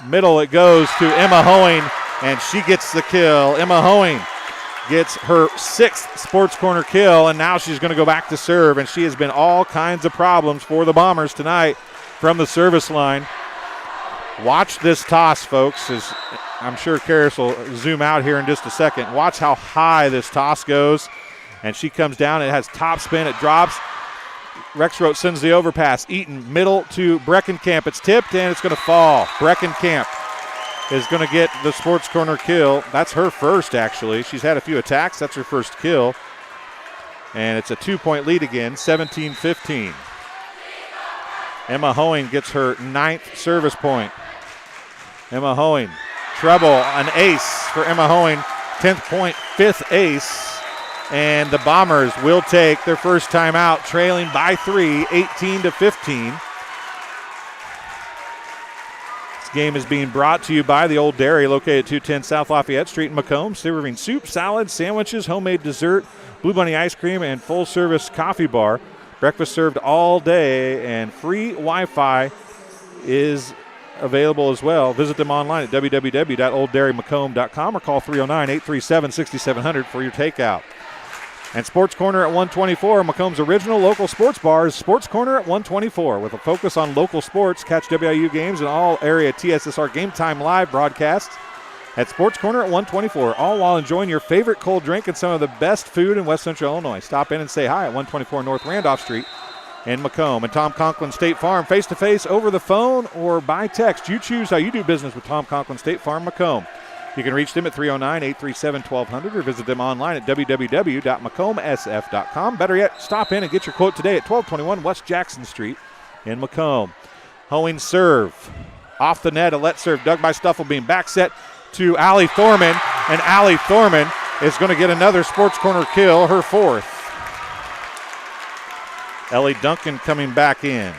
Middle it goes to Emma Hoeing, and she gets the kill. Emma Hoeing gets her 6th sports corner kill, and now she's going to go back to serve, and she has been all kinds of problems for the Bombers tonight from the service line. Watch this toss, folks, as I'm sure Karis will zoom out here in just a second. Watch how high this toss goes, and she comes down. It has top spin. It drops. Rexroth sends the overpass. Eaton middle to Breckenkamp. It's tipped, and it's going to fall. Breckenkamp is going to get the sports corner kill. That's her first, actually. She's had a few attacks. That's her first kill. And it's a 2-point lead again, 17-15. Emma Hoeing gets her 9th service point. Emma Hoeing, treble, an ace for Emma Hoeing, 10th point, 5th ace. And the Bombers will take their first timeout, trailing by 3, 18-15. This game is being brought to you by the Old Dairy, located at 210 South Lafayette Street in Macomb, serving soup, salads, sandwiches, homemade dessert, Blue Bunny ice cream, and full-service coffee bar. Breakfast served all day, and free Wi-Fi is available as well. Visit them online at www.olddairymacomb.com or call 309-837-6700 for your takeout. And Sports Corner at 124, Macomb's original local sports bar, is Sports Corner at 124. With a focus on local sports, catch WIU games and all area TSSR Game Time live broadcasts at Sports Corner at 124, all while enjoying your favorite cold drink and some of the best food in West Central Illinois. Stop in and say hi at 124 North Randolph Street in Macomb. And Tom Conklin State Farm, face-to-face, over the phone, or by text. You choose how you do business with Tom Conklin State Farm Macomb. You can reach them at 309-837-1200 or visit them online at www.macombsf.com. Better yet, stop in and get your quote today at 1221 West Jackson Street in Macomb. Hoeing serve. Off the net, a let serve dug by Stufflebeam. Back set to Allie Thorman, and Allie Thorman is going to get another sports corner kill, her 4th. Ellie Duncan coming back in.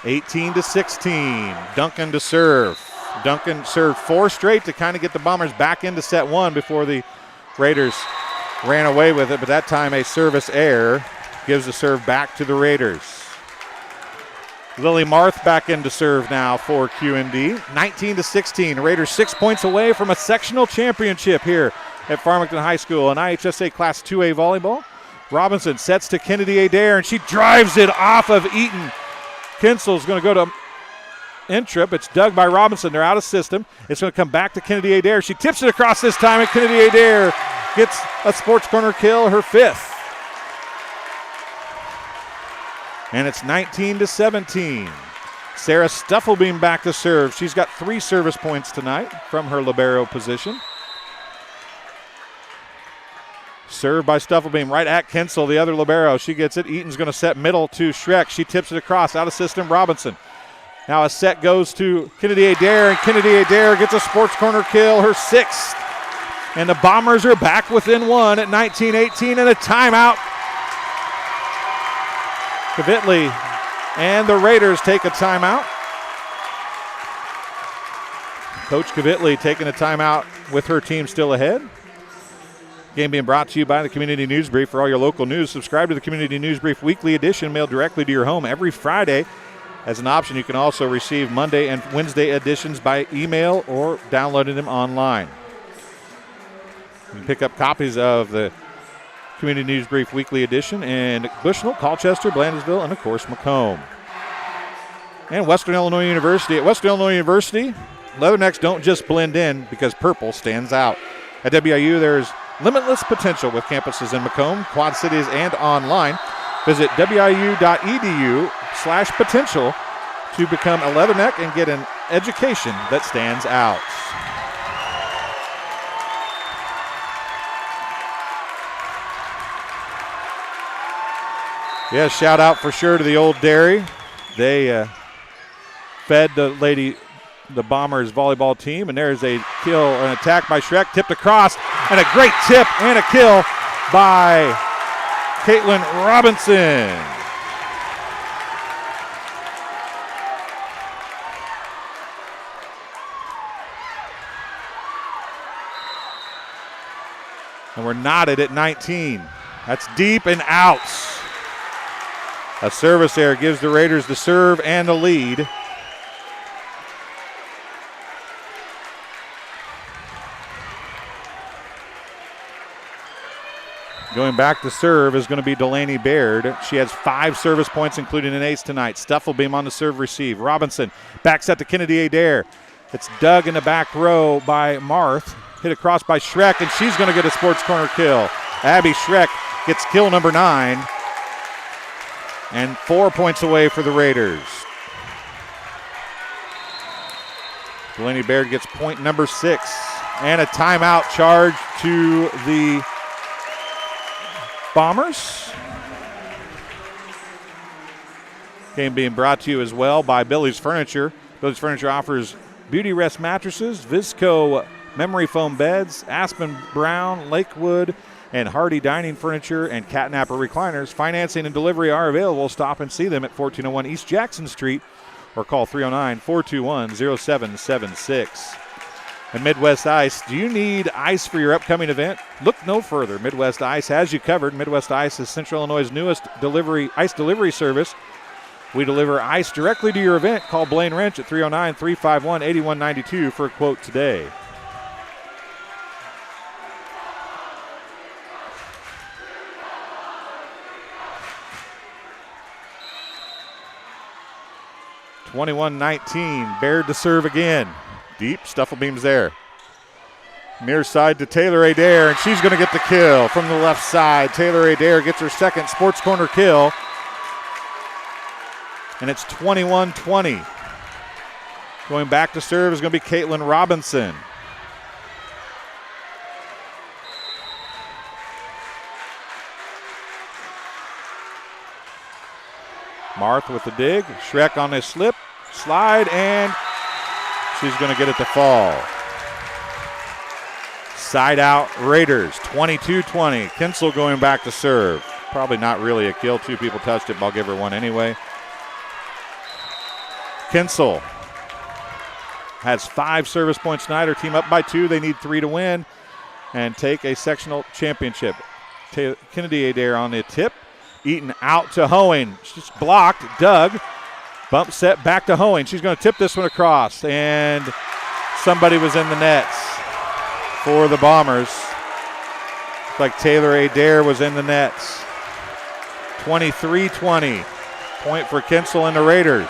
18-16. Duncan to serve. Duncan served 4 straight to kind of get the Bombers back into set 1 before the Raiders ran away with it, but that time a service error gives the serve back to the Raiders. Lily Marth back in to serve now for QMD. 19-16. Raiders 6 points away from a sectional championship here at Farmington High School in IHSA Class 2A volleyball. Robinson sets to Kennedy Adair, and she drives it off of Eaton. Kinsel's going to go to in-trip. It's dug by Robinson. They're out of system. It's going to come back to Kennedy Adair. She tips it across this time, and Kennedy Adair gets a sports corner kill, her 5th. And it's 19-17. Sarah Stuffelbeam back to serve. She's got 3 service points tonight from her libero position. Served by Stuffelbeam right at Kinsel, the other libero. She gets it. Eaton's going to set middle to Schreck. She tips it across, out of system, Robinson. Now a set goes to Kennedy Adair, and Kennedy Adair gets a sports corner kill, her 6th. And the Bombers are back within 1 at 19-18 and a timeout. Kvitli and the Raiders take a timeout. Coach Kvitli taking a timeout with her team still ahead. Game being brought to you by the Community News Brief. For all your local news, subscribe to the Community News Brief weekly edition mailed directly to your home every Friday. As an option, you can also receive Monday and Wednesday editions by email or downloading them online. You can pick up copies of the Community News Brief weekly edition in Bushnell, Colchester, Blandesville, and of course Macomb. And Western Illinois University. At Western Illinois University, Leathernecks don't just blend in because purple stands out. At WIU, there's limitless potential with campuses in Macomb, Quad Cities, and online. Visit wiu.edu/potential to become a Leatherneck and get an education that stands out. Yeah, shout out for sure to the Old Dairy. They fed the Bombers volleyball team, and there's a kill, an attack by Schreck, tipped across, and a great tip and a kill by Caitlin Robinson. And we're knotted at 19. That's deep and out. A service error gives the Raiders the serve and the lead. Going back to serve is going to be Delaney Baird. She has 5 service points, including an ace tonight. Stuffelbeam on the serve receive. Robinson back set to Kennedy Adair. It's dug in the back row by Marth. Hit across by Schreck, and she's going to get a sports corner kill. Abby Schreck gets kill number 9. And 4 points away for the Raiders. Delaney Baird gets point number 6. And a timeout charge to the Bombers. Game being brought to you as well by Billy's Furniture. Billy's Furniture offers Beauty Rest mattresses, Visco memory foam beds, Aspen Brown, Lakewood, and Hardy dining furniture and catnapper recliners. Financing and delivery are available. Stop and see them at 1401 East Jackson Street or call 309-421-0776. And Midwest Ice, do you need ice for your upcoming event? Look no further. Midwest Ice has you covered. Midwest Ice is Central Illinois' newest ice delivery service. We deliver ice directly to your event. Call Blaine Wrench at 309-351-8192 for a quote today. (21-19). Baird to serve again. Deep, Stuffelbeam's there. Near side to Taylor Adair, and she's going to get the kill from the left side. Taylor Adair gets her second sports corner kill. And it's 21-20. Going back to serve is going to be Caitlin Robinson. Marth with the dig. Schreck on a slip, slide, and she's going to get it to fall. Side out Raiders, 22-20. Kinsel going back to serve. Probably not really a kill. 2 people touched it, but I'll give her one anyway. Kinsel has 5 service points tonight. Her team up by 2. They need 3 to win and take a sectional championship. Kennedy Adair on the tip. Eaton out to Hoeing. She's blocked. Doug. Bump set back to Hoeing. She's going to tip this one across. And somebody was in the nets for the Bombers. Looks like Taylor Adair was in the nets. 23-20. Point for Kinsel and the Raiders.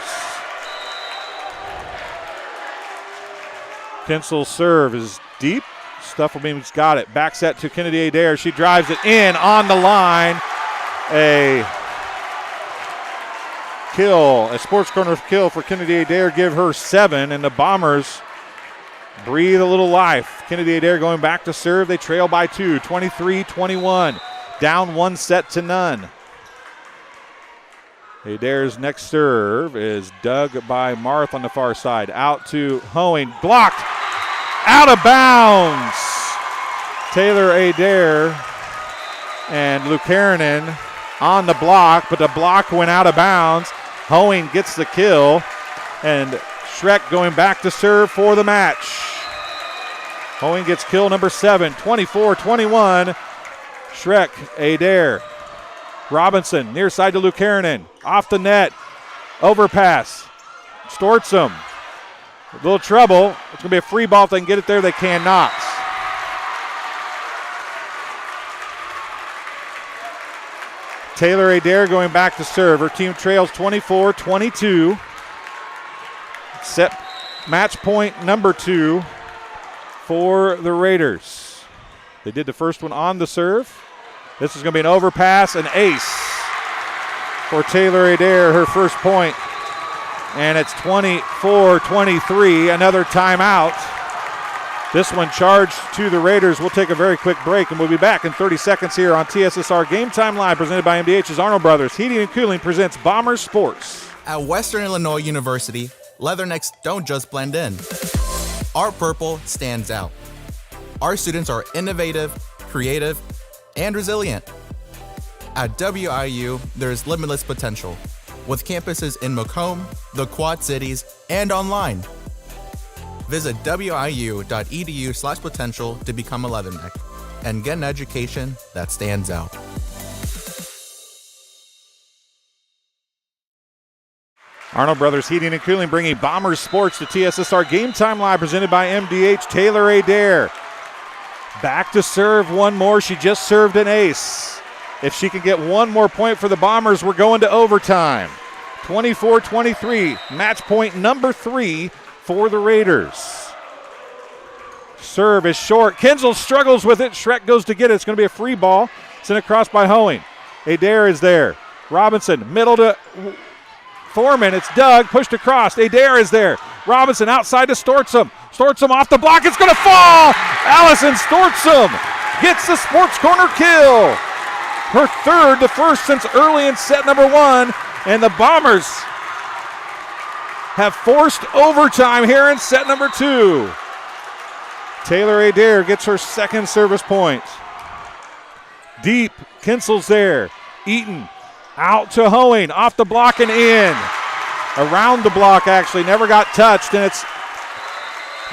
Kinsel's serve is deep. Stufflebeam's got it. Back set to Kennedy Adair. She drives it in on the line. A kill, a sports corner kill for Kennedy Adair. Give her 7, and the Bombers breathe a little life. Kennedy Adair going back to serve. They trail by 2, 23-21. Down 1 set to none. Adair's next serve is dug by Marth on the far side. Out to Hoeing. Blocked. Out of bounds. Taylor Adair and Lucarinen on the block, but the block went out of bounds. Hoeing gets the kill, and Schreck going back to serve for the match. Hoeing gets kill number 7, 24-21. Schreck, Adair. Robinson, near side to Lucarinen. Off the net. Overpass. Stortzum. A little trouble. It's going to be a free ball. If they can get it there, they cannot. Taylor Adair going back to serve. Her team trails 24-22. Set match point number 2 for the Raiders. They did the first one on the serve. This is going to be an overpass, an ace for Taylor Adair, her first point. And it's 24-23, another timeout. This one charged to the Raiders. We'll take a very quick break, and we'll be back in 30 seconds here on TSSR Game Time Live, presented by MDH's Arnold Brothers. Heating and Cooling presents Bombers Sports. At Western Illinois University, leathernecks don't just blend in. Our purple stands out. Our students are innovative, creative, and resilient. At WIU, there's limitless potential, with campuses in Macomb, the Quad Cities, and online. Visit wiu.edu/potential to become a leatherneck and get an education that stands out. Arnold Brothers Heating and Cooling bringing Bombers Sports to TSSR Game Time Live, presented by MDH. Taylor Adair back to serve one more. She just served an ace. If she can get one more point for the Bombers, we're going to overtime. 24-23, match point number 3 for the Raiders. Serve is short. Kinzel struggles with it. Schreck goes to get it. It's going to be a free ball. Sent across by Hoeing. Adair is there. Robinson, middle to Thorman. It's dug, pushed across. Adair is there. Robinson outside to Stortzum. Stortzum off the block. It's going to fall. Allison Stortzum gets the sports corner kill. Her third, the first since early in set number 1. And the Bombers have forced overtime here in set number 2. Taylor Adair gets her second service point. Deep, Kinsel's there. Eaton out to Hoeing, off the block and in. Around the block, actually, never got touched, and it's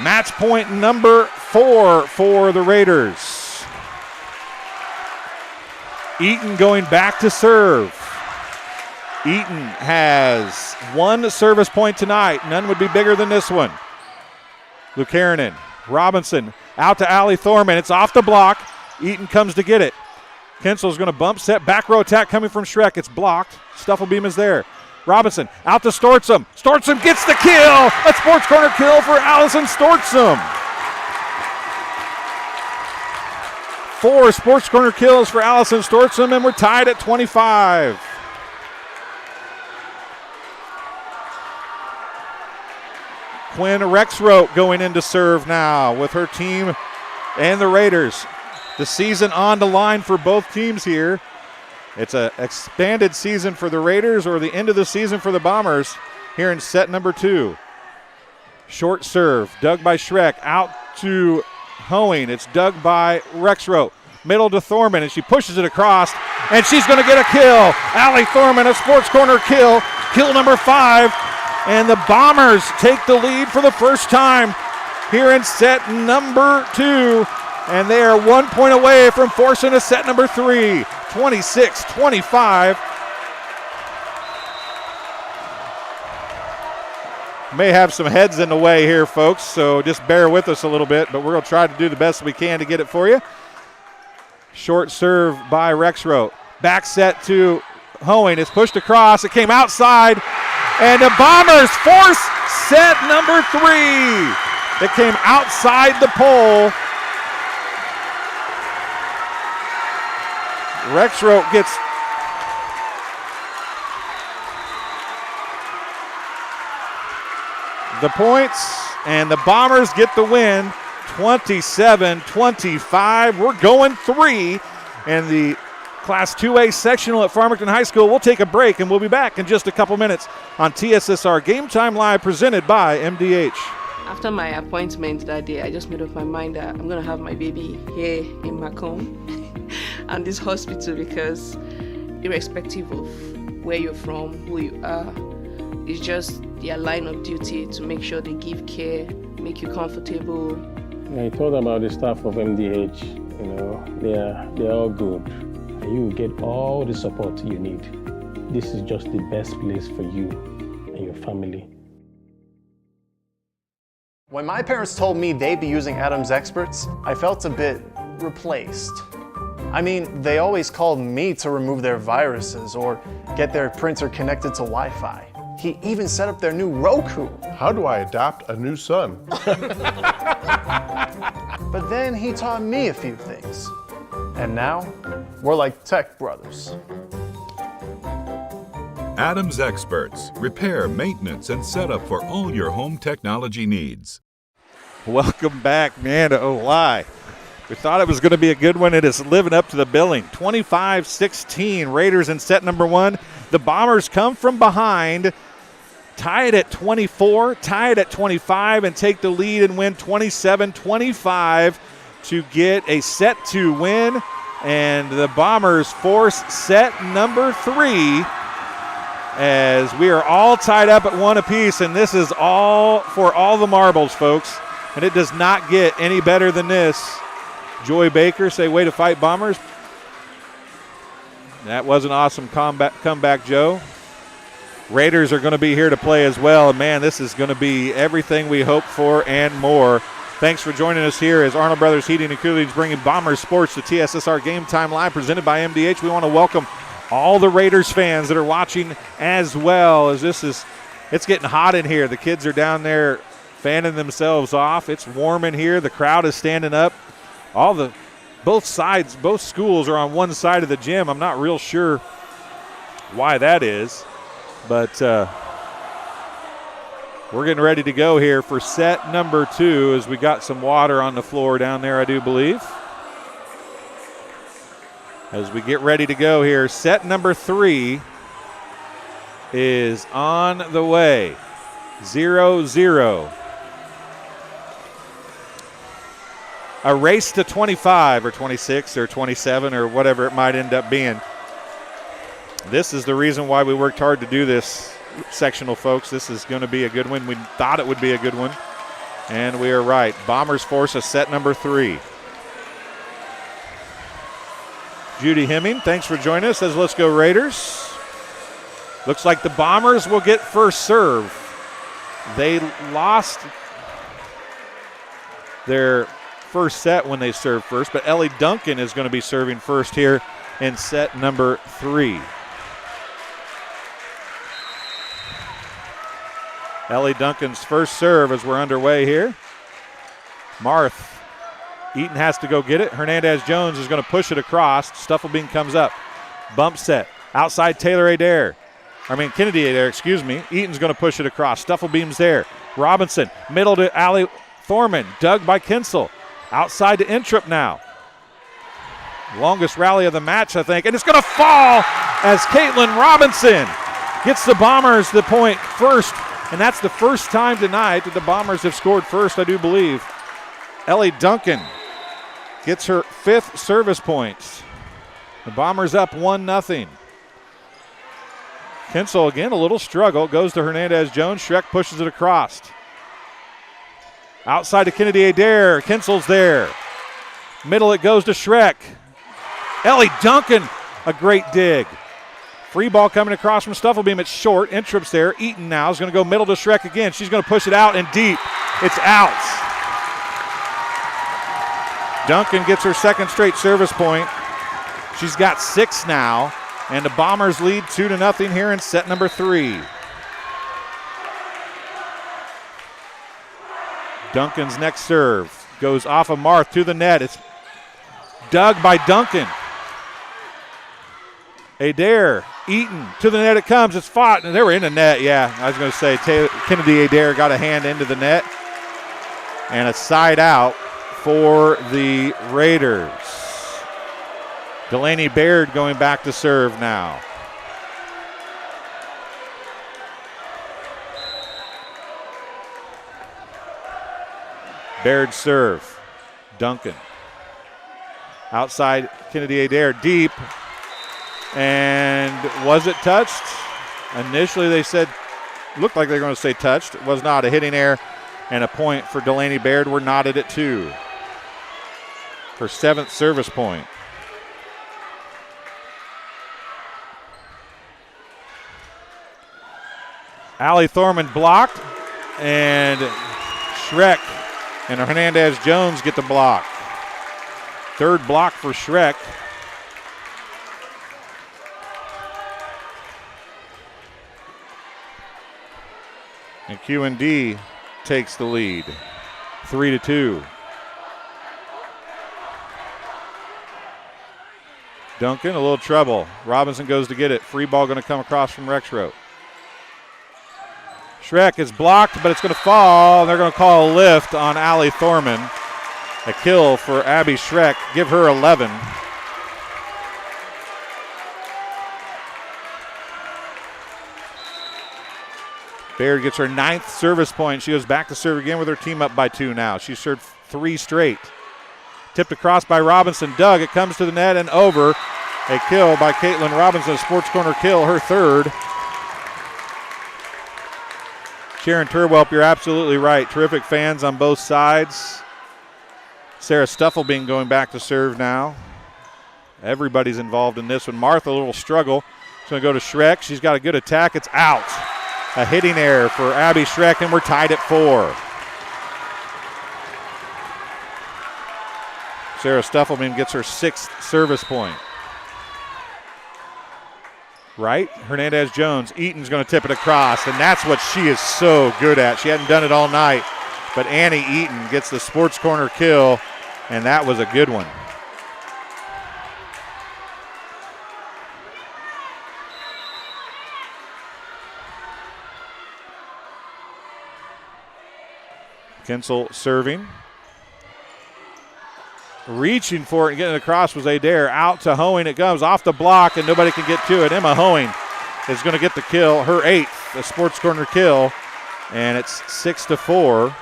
match point number 4 for the Raiders. Eaton going back to serve. Eaton has 1 service point tonight. None would be bigger than this one. Lucarinen, Robinson, out to Allie Thorman. It's off the block. Eaton comes to get it. Kinsel's going to bump set. Back row attack coming from Schreck. It's blocked. Stufflebeam is there. Robinson out to Stortzum. Stortzum gets the kill. A sports corner kill for Allison Stortzum. 4 sports corner kills for Allison Stortzum, and we're tied at 25. Quinn Rexroth going in to serve now with her team and the Raiders. The season on the line for both teams here. It's an expanded season for the Raiders, or the end of the season for the Bombers here in set number 2. Short serve, dug by Schreck, out to Hoeing. It's dug by Rexroth. Middle to Thorman, and she pushes it across, and she's going to get a kill. Allie Thorman, a sports corner kill. Kill number 5, and the Bombers take the lead for the first time here in set number 2. And they are 1 point away from forcing a set number 3, 26-25. May have some heads in the way here, folks, so just bear with us a little bit, but we're going to try to do the best we can to get it for you. Short serve by Rexroth. Back set to Hoeing. It's pushed across. It came outside, and the Bombers force set number 3. It came outside the pole. Rexroth gets the points, and the Bombers get the win, 27-25. We're going 3, and the Class 2A sectional at Farmington High School. We'll take a break, and we'll be back in just a couple minutes on TSSR Game Time Live, presented by MDH. After my appointment that day, I just made up my mind that I'm going to have my baby here in Macomb and this hospital, because irrespective of where you're from, who you are, it's just their line of duty to make sure they give care, make you comfortable. I told about the staff of MDH, they're all good. And you will get all the support you need. This is just the best place for you and your family. When my parents told me they'd be using Adams Experts, I felt a bit replaced. I mean, they always called me to remove their viruses or get their printer connected to Wi-Fi. He even set up their new Roku. How do I adopt a new son? But then he taught me a few things. And now, we're like tech brothers. Adams Experts. Repair, maintenance, and setup for all your home technology needs. Welcome back, man, to OLI. We thought it was going to be a good one. It is living up to the billing. 25-16, Raiders in set number 1. The Bombers come from behind, tie it at 24, tie it at 25, and take the lead and win 27-25 to get a set 2 win. And the Bombers force set number 3 as we are all tied up at 1 apiece, and this is all for all the marbles, folks. And it does not get any better than this. Joy Baker say, way to fight, Bombers. That was an awesome comeback, Joe. Raiders are going to be here to play as well. And, man, this is going to be everything we hoped for and more. Thanks for joining us here as Arnold Brothers Heating and Cooling is bringing Bombers Sports to TSSR Game Time Live, presented by MDH. We want to welcome all the Raiders fans that are watching as well, as it's getting hot in here. The kids are down there fanning themselves off. It's warm in here. The crowd is standing up. Both schools are on one side of the gym. I'm not real sure why that is, but we're getting ready to go here for set number 2 as we got some water on the floor down there, I do believe. As we get ready to go here, set number 3 is on the way. 0-0. A race to 25 or 26 or 27 or whatever it might end up being. This is the reason why we worked hard to do this sectional, folks. This is going to be a good one. We thought it would be a good one, and we are right. Bombers force a set number 3. Judy Hemming, thanks for joining us as Let's Go Raiders. Looks like the Bombers will get first serve. They lost their first set when they served first, but Ellie Duncan is going to be serving first here in set number 3. Ellie Duncan's first serve as we're underway here. Marth. Eaton has to go get it. Hernandez-Jones is going to push it across. Stufflebeam comes up. Bump set. Outside Kennedy Adair, excuse me. Eaton's going to push it across. Stufflebeam's there. Robinson, middle to Allie Thorman. Dug by Kinsel. Outside to Introp now. Longest rally of the match, I think. And it's going to fall as Caitlin Robinson gets the Bombers the point first. And that's the first time tonight that the Bombers have scored first, I do believe. Ellie Duncan gets her 5th service point. The Bombers up 1-0. Kinsel again, a little struggle. Goes to Hernandez-Jones. Schreck pushes it across. Outside to Kennedy Adair. Kinsel's there. Middle it goes to Schreck. Ellie Duncan, a great dig. Free ball coming across from Stufflebeam. It's short. Introp's there. Eaton now is going to go middle to Schreck again. She's going to push it out and deep. It's out. Duncan gets her 2nd straight service point. She's got 6 now, and the Bombers lead 2-0 here in set number 3. Duncan's next serve goes off of Marth to the net. It's dug by Duncan. Adair, Eaton, to the net it comes. It's fought, and they were in the net. Yeah, I was going to say Kennedy Adair got a hand into the net. And a side out for the Raiders. Delaney Baird going back to serve now. Baird serve. Duncan. Outside Kennedy Adair, deep. And was it touched? Initially they said, looked like they were going to say touched. It was not. A hitting error and a point for Delaney Baird. We're knotted at 2. Her 7th service point. Allie Thorman blocked, and Schreck and Hernandez-Jones get the block. 3rd block for Schreck. And Q&D takes the lead, 3-2. Duncan, a little trouble. Robinson goes to get it. Free ball going to come across from Rexroth. Schreck is blocked, but it's going to fall. They're going to call a lift on Allie Thorman. A kill for Abby Schreck. Give her 11. Baird gets her 9th service point. She goes back to serve again with her team up by 2 now. She's served 3 straight. Tipped across by Robinson. Dug. It comes to the net and over. A kill by Caitlin Robinson. A sports corner kill, her 3rd. Sharon Turwelp, you're absolutely right. Terrific fans on both sides. Sarah Stuffelbein going back to serve now. Everybody's involved in this one. Martha, a little struggle. She's going to go to Schreck. She's got a good attack. It's out. A hitting error for Abby Schreck, and we're tied at 4. Sarah Stuffelbein gets her 6th service point. Right? Hernandez-Jones. Eaton's going to tip it across, and that's what she is so good at. She hadn't done it all night, but Annie Eaton gets the sports corner kill, and that was a good one. Kinsel serving. Reaching for it and getting it across was Adair. Out to Hoeing. It comes off the block, and nobody can get to it. Emma Hoeing is going to get the kill, her 8th, a sports corner kill, and it's 6-4.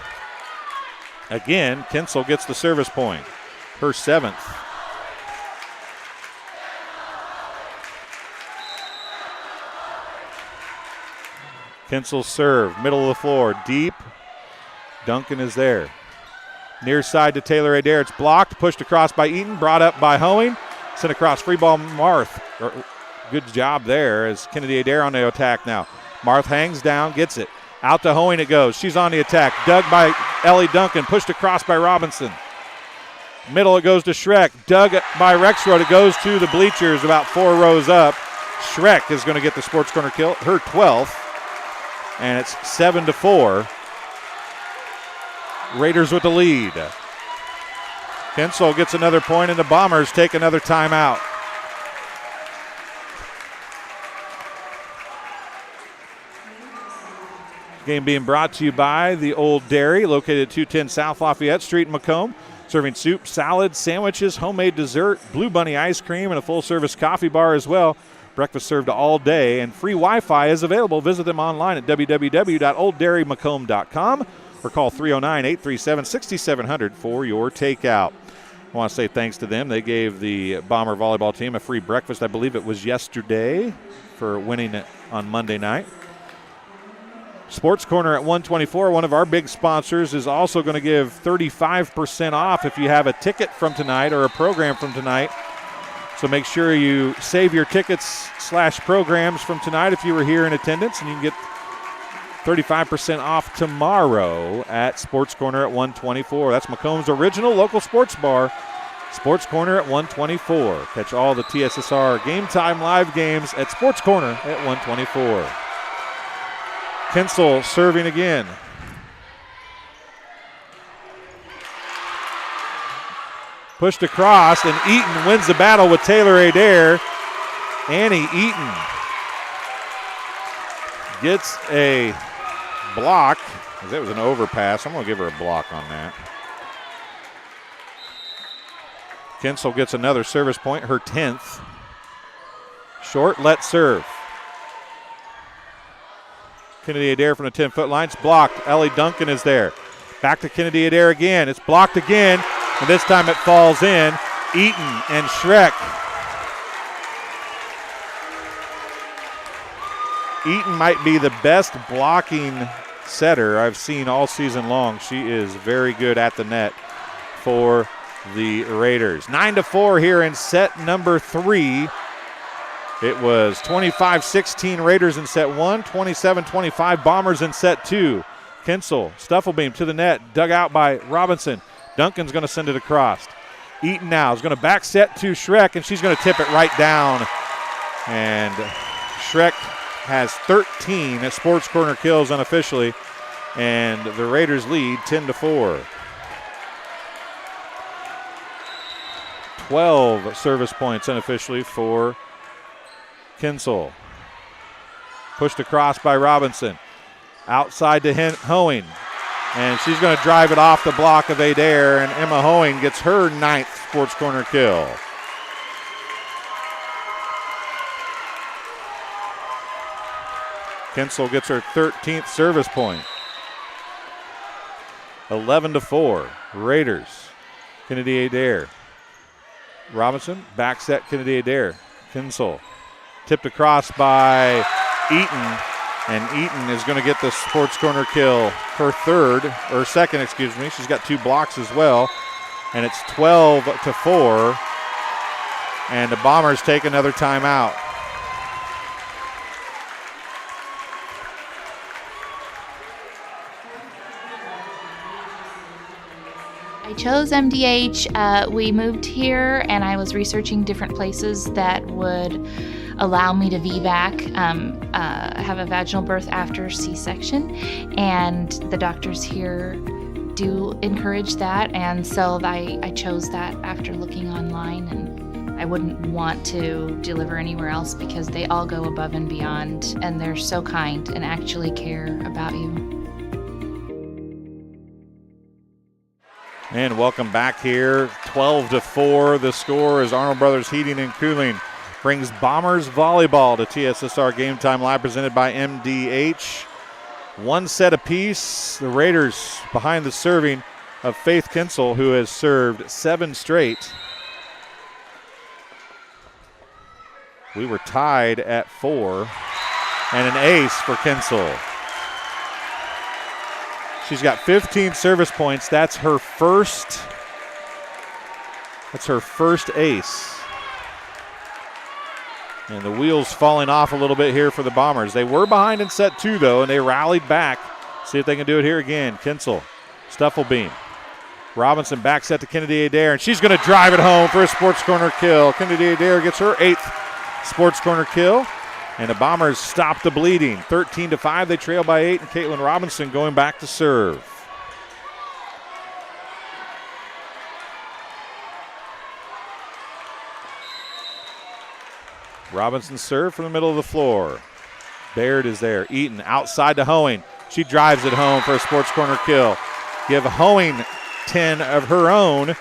Again, Kinsel gets the service point, her 7th. Kinsel serve, middle of the floor, deep. Duncan is there. Near side to Taylor Adair. It's blocked, pushed across by Eaton, brought up by Hoeing. Sent across, free ball Marth. Good job there as Kennedy Adair on the attack now. Marth hangs down, gets it. Out to Hoeing it goes. She's on the attack. Dug by Ellie Duncan, pushed across by Robinson. Middle it goes to Schreck. Dug by Rexroth. It goes to the bleachers about 4 rows up. Schreck is going to get the sports corner kill, her 12th. And it's 7-4. Raiders with the lead. Kinsel gets another point, and the Bombers take another timeout. Game being brought to you by the Old Dairy, located at 210 South Lafayette Street in Macomb. Serving soup, salad, sandwiches, homemade dessert, Blue Bunny ice cream, and a full-service coffee bar as well. Breakfast served all day, and free Wi-Fi is available. Visit them online at www.olddairymacomb.com. or call 309-837-6700 for your takeout. I want to say thanks to them. They gave the Bomber volleyball team a free breakfast. I believe it was yesterday for winning it on Monday night. Sports Corner at 124, one of our big sponsors, is also going to give 35% off if you have a ticket from tonight or a program from tonight. So make sure you save your tickets/programs from tonight if you were here in attendance, and you can get 35% off tomorrow at Sports Corner at 124. That's Macomb's original local sports bar, Sports Corner at 124. Catch all the TSSR Game Time live games at Sports Corner at 124. Kinsel serving again. Pushed across, and Eaton wins the battle with Taylor Adair. Annie Eaton gets a block. That was an overpass. I'm going to give her a block on that. Kinsel gets another service point, her 10th. Short let serve. Kennedy Adair from the 10-foot line. It's blocked. Ellie Duncan is there. Back to Kennedy Adair again. It's blocked again, and this time it falls in. Eaton and Schreck. Eaton might be the best blocking setter I've seen all season long. She is very good at the net for the Raiders. 9-4 here in set number 3. It was 25-16 Raiders in set 1, 27-25 Bombers in set 2. Kinsel, Stufflebeam to the net, dug out by Robinson. Duncan's going to send it across. Eaton now is going to back set to Schreck, and she's going to tip it right down. And Schreck has 13 Sports Corner kills unofficially, and the Raiders lead 10-4. 12 service points unofficially for Kinsel. Pushed across by Robinson. Outside to Hoeing. And she's going to drive it off the block of Adair, and Emma Hoeing gets her 9th Sports Corner kill. Kinsel gets her 13th service point. 11-4. Raiders. Kennedy Adair. Robinson, back set Kennedy Adair. Kinsel. Tipped across by Eaton, and Eaton is going to get the Sports Corner kill, her second, excuse me. She's got 2 blocks as well, and it's 12-4, and the Bombers take another timeout. I chose MDH. We moved here, and I was researching different places that would allow me to VBAC, have a vaginal birth after C-section, and the doctors here do encourage that, and so I chose that after looking online, and I wouldn't want to deliver anywhere else because they all go above and beyond, and they're so kind and actually care about you. And welcome back here. 12-4 the score as Arnold Brothers Heating and Cooling brings Bombers Volleyball to TSSR Game Time, live presented by MDH. 1 set apiece. The Raiders behind the serving of Faith Kinsel, who has served 7 straight. We were tied at 4. And an ace for Kinsel. She's got 15 service points. That's her first ace. And the wheels falling off a little bit here for the Bombers. They were behind in set 2, though, and they rallied back. See if they can do it here again. Kinsel, Stufflebeam. Robinson back set to Kennedy Adair, and she's going to drive it home for a Sports Corner kill. Kennedy Adair gets her 8th Sports Corner kill. And the Bombers stop the bleeding. 13-5, they trail by 8, and Caitlin Robinson going back to serve. Robinson serve from the middle of the floor. Baird is there. Eaton outside to Hoeing. She drives it home for a Sports Corner kill. Give Hoeing 10 of her own,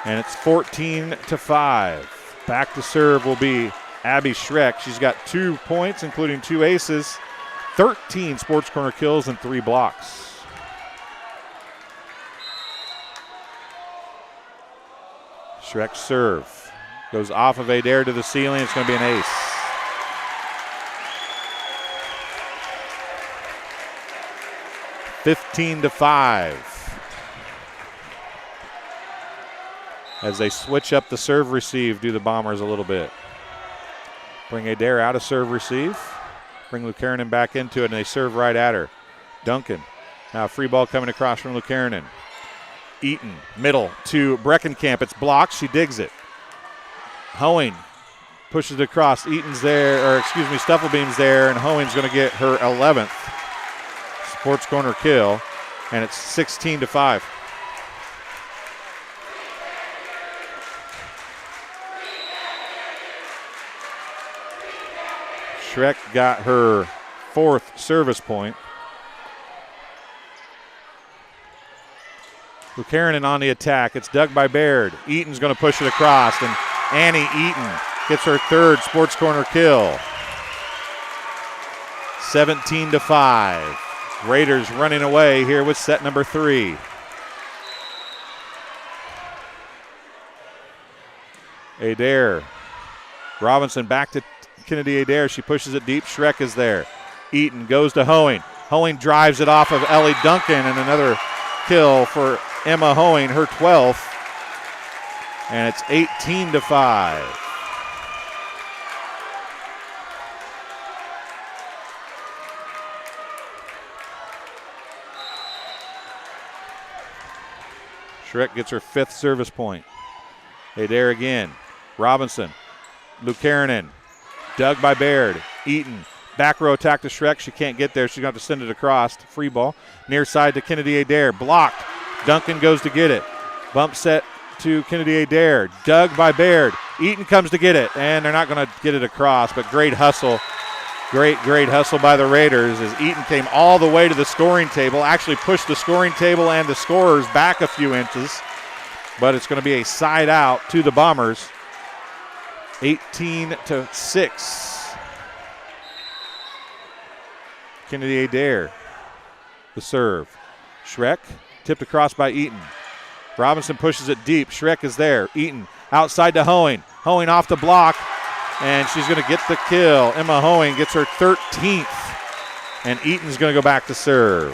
and it's 14-5. Back to serve will be Abby Schreck. She's got 2 points, including 2 aces, 13 Sports Corner kills, and 3 blocks. Schreck serve. Goes off of Adair to the ceiling. It's going to be an ace. (15-5). As they switch up the serve receive, do the Bombers a little bit. Bring Adair out of serve receive. Bring Lucanen back into it, and they serve right at her. Duncan. Now free ball coming across from Lucanen. Eaton, middle to Breckenkamp. It's blocked. She digs it. Hoeing pushes it across. Eaton's there, Stufflebeam's there, and Hoeing's going to get her 11th Sports Corner kill, and it's 16-5. Schreck got her 4th service point. Buchanan on the attack. It's dug by Baird. Eaton's going to push it across, and Annie Eaton gets her 3rd sports corner kill. 17-5. Raiders running away here with set number 3. Adair. Robinson back to Kennedy Adair. She pushes it deep. Schreck is there. Eaton goes to Hoeing. Hoeing drives it off of Ellie Duncan, and another kill for Emma Hoeing, her 12th. And it's 18-5. Schreck gets her 5th service point. Adair again. Robinson. Lucarenin. Dug by Baird. Eaton. Back row attack to Schreck. She can't get there. She's going to have to send it across. Free ball. Near side to Kennedy Adair. Blocked. Duncan goes to get it. Bump set to Kennedy Adair. Dug by Baird. Eaton comes to get it. And they're not going to get it across, but great hustle. Great hustle by the Raiders as Eaton came all the way to the scoring table. Actually pushed the scoring table and the scorers back a few inches. But it's going to be a side out to the Bombers. 18-6. Kennedy Adair, the serve. Schreck tipped across by Eaton. Robinson pushes it deep. Schreck is there. Eaton outside to Hoeing. Hoeing off the block, and she's going to get the kill. Emma Hoeing gets her 13th, and Eaton's going to go back to serve.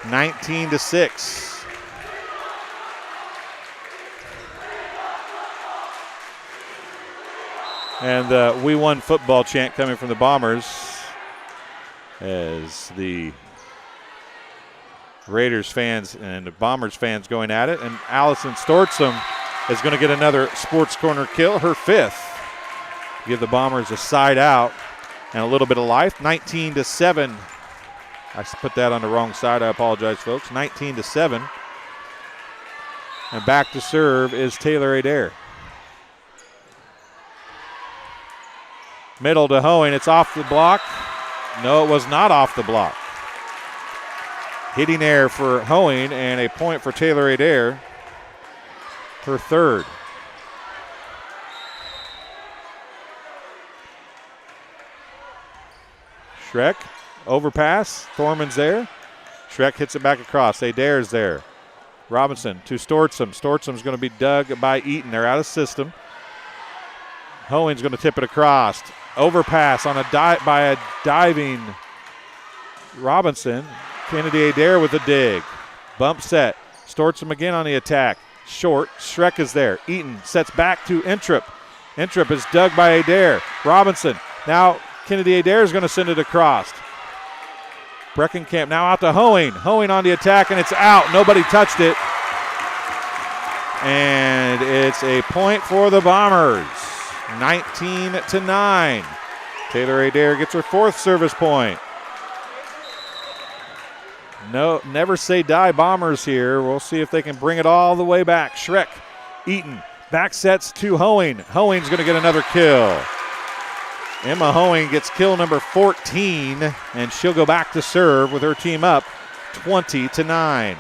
19-6. And the "We Won Football" chant coming from the Bombers as the Raiders fans and the Bombers fans going at it. And Allison Stortzum is going to get another sports corner kill, her 5th. Give the Bombers a side out and a little bit of life. 19-7. I put that on the wrong side. I apologize, folks. 19-7. And back to serve is Taylor Adair. Middle to Hoeing. It's off the block. No, it was not off the block. Hitting air for Hoeing and a point for Taylor Adair, her 3rd. Schreck, overpass. Thorman's there. Schreck hits it back across. Adair's there. Robinson to Stortzum. Stortzum's going to be dug by Eaton. They're out of system. Hoeing's going to tip it across. Overpass on by a diving Robinson. Kennedy Adair with a dig. Bump set. Stortzum again on the attack. Short. Schreck is there. Eaton sets back to Entrup. Entrup is dug by Adair. Robinson. Now Kennedy Adair is going to send it across. Breckenkamp now out to Hoeing. Hoeing on the attack, and it's out. Nobody touched it. And it's a point for the Bombers. 19-9. Taylor Adair gets her 4th service point. No, never say die Bombers here. We'll see if they can bring it all the way back. Schreck, Eaton, back sets to Hoeing. Hoeing's going to get another kill. Emma Hoeing gets kill number 14, and she'll go back to serve with her team up 20-9.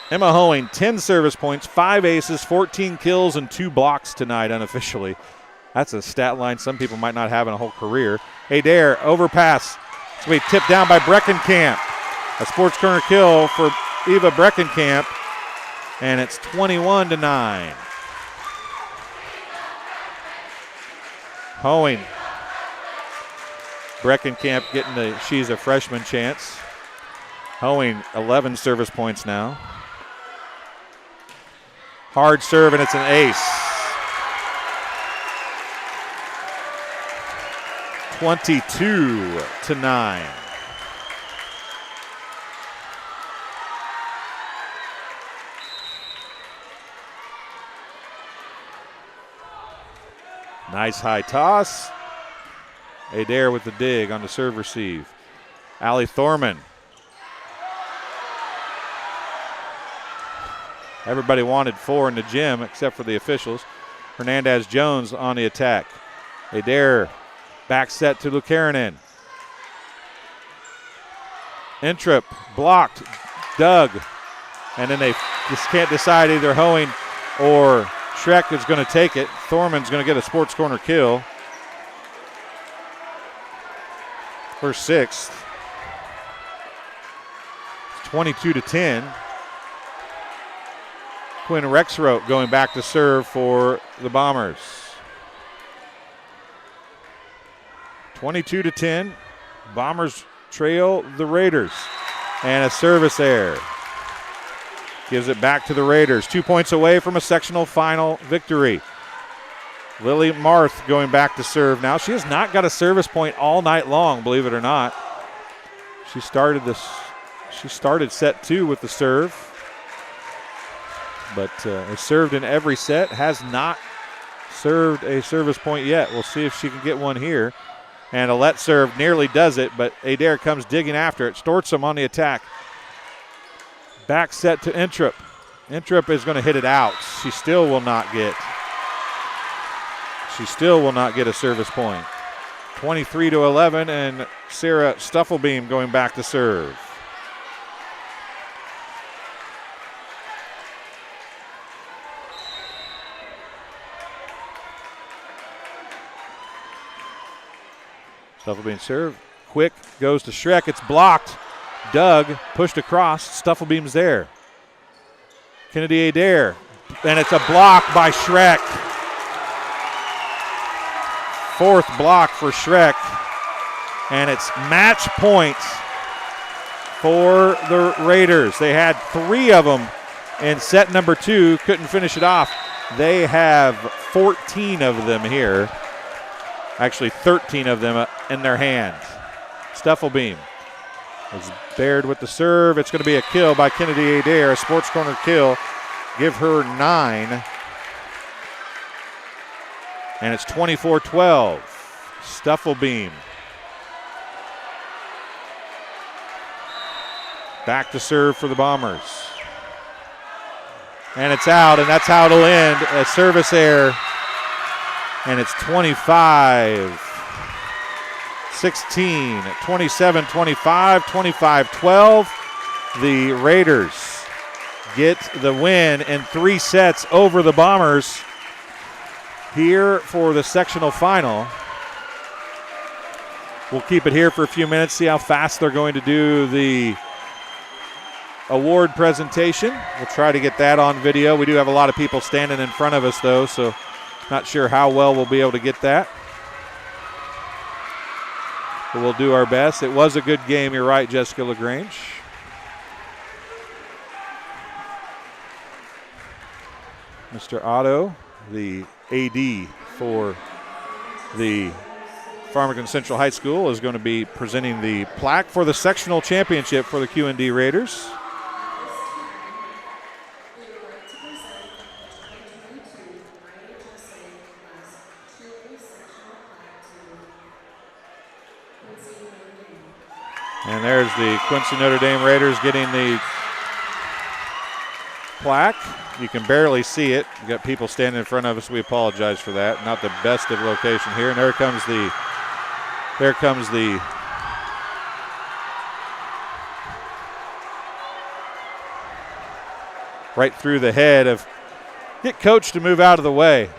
Emma Hoeing, 10 service points, 5 aces, 14 kills, and 2 blocks tonight unofficially. That's a stat line some people might not have in a whole career. Adair, overpass. It's going to be tipped down by Breckenkamp. A sports corner kill for Eva Breckenkamp, and it's 21-9. Hoeing. Breckenkamp getting she's a freshman chance. Hoeing, 11 service points now. Hard serve, and it's an ace. 22-9. Nice high toss. Adair with the dig on the serve receive. Allie Thorman. Everybody wanted 4 in the gym except for the officials. Hernandez-Jones on the attack. Adair back set to Lucarenin. Intrip blocked. Doug. And then they just can't decide either Hoeing or Schreck is going to take it. Thorman's going to get a sports corner kill. For 6th. 22-10. Quinn Rexroth going back to serve for the Bombers. 22-10. Bombers trail the Raiders. And a service error. Gives it back to the Raiders. 2 points away from a sectional final victory. Lily Marth going back to serve now. She has not got a service point all night long, believe it or not. She started set 2 with the serve. But has served in every set. Has not served a service point yet. We'll see if she can get one here. And a let serve nearly does it, but Adair comes digging after it. Stortzum on the attack. Back set to Intrip. Intrip is going to hit it out. She still will not get a service point. 23-11, and Sarah Stuffelbeam going back to serve. Stuffelbeam serve. Quick goes to Schreck. It's blocked. Doug pushed across. Stuffelbeam's there. Kennedy Adair. And it's a block by Schreck. 4th block for Schreck. And it's match point for the Raiders. They had 3 of them in set number 2. Couldn't finish it off. They have 14 of them here. Actually, 13 of them in their hand. Stuffelbeam is bared with the serve. It's going to be a kill by Kennedy Adair, a sports corner kill. Give her 9. And it's 24-12. Stuffelbeam. Back to serve for the Bombers. And it's out, and that's how it'll end. A service error. And it's 25-16, 27-25, 25-12. The Raiders get the win in 3 sets over the Bombers here for the sectional final. We'll keep it here for a few minutes, see how fast they're going to do the award presentation. We'll try to get that on video. We do have a lot of people standing in front of us, though, so not sure how well we'll be able to get that. But we'll do our best. It was a good game, you're right, Jessica LaGrange. Mr. Otto, the AD for the Farmington Central High School, is going to be presenting the plaque for the sectional championship for the Q&D Raiders. And there's the Quincy Notre Dame Raiders getting the plaque. You can barely see it. We've got people standing in front of us. We apologize for that. Not the best of location here. And there comes the right through the head of, get coach to move out of the way.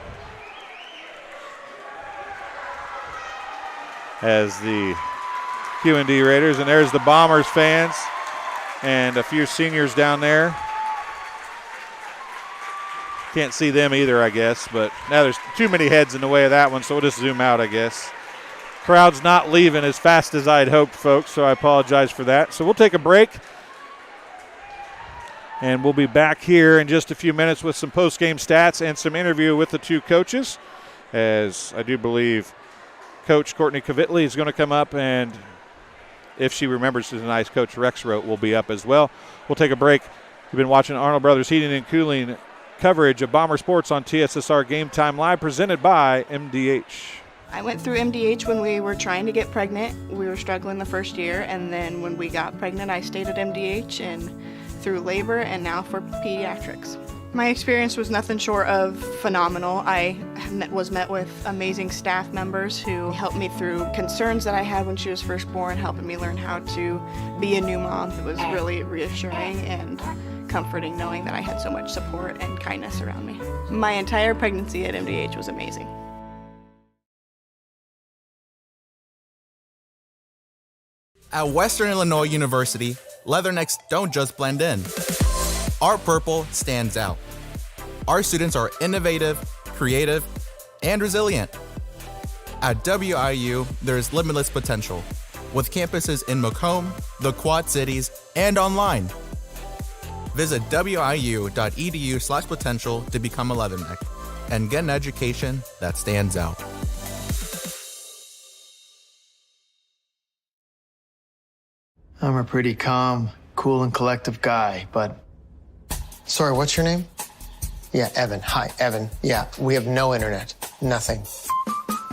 As the Q&D Raiders, and there's the Bombers fans and a few seniors down there. Can't see them either, I guess, but now there's too many heads in the way of that one, so we'll just zoom out, I guess. Crowd's not leaving as fast as I'd hoped, folks, so I apologize for that. So we'll take a break, and we'll be back here in just a few minutes with some post-game stats and some interview with the 2 coaches, as I do believe Coach Courtney Kvitley is going to come up, and if she remembers tonight, Coach Rexroth will be up as well. We'll take a break. You've been watching Arnold Brothers Heating and Cooling coverage of Bomber Sports on TSSR Game Time Live, presented by MDH. I went through MDH when we were trying to get pregnant. We were struggling the first year, and then when we got pregnant, I stayed at MDH and through labor and now for pediatrics. My experience was nothing short of phenomenal. I was met with amazing staff members who helped me through concerns that I had when she was first born, helping me learn how to be a new mom. It was really reassuring and comforting knowing that I had so much support and kindness around me. My entire pregnancy at MDH was amazing. At Western Illinois University, leathernecks don't just blend in. Our purple stands out. Our students are innovative, creative, and resilient. At WIU, there's limitless potential, with campuses in Macomb, the Quad Cities, and online. Visit wiu.edu/potential to become a leatherneck and get an education that stands out. I'm a pretty calm, cool, and collective guy, but... Sorry, what's your name? Yeah, Evan. Hi, Evan. Yeah, we have no internet. Nothing.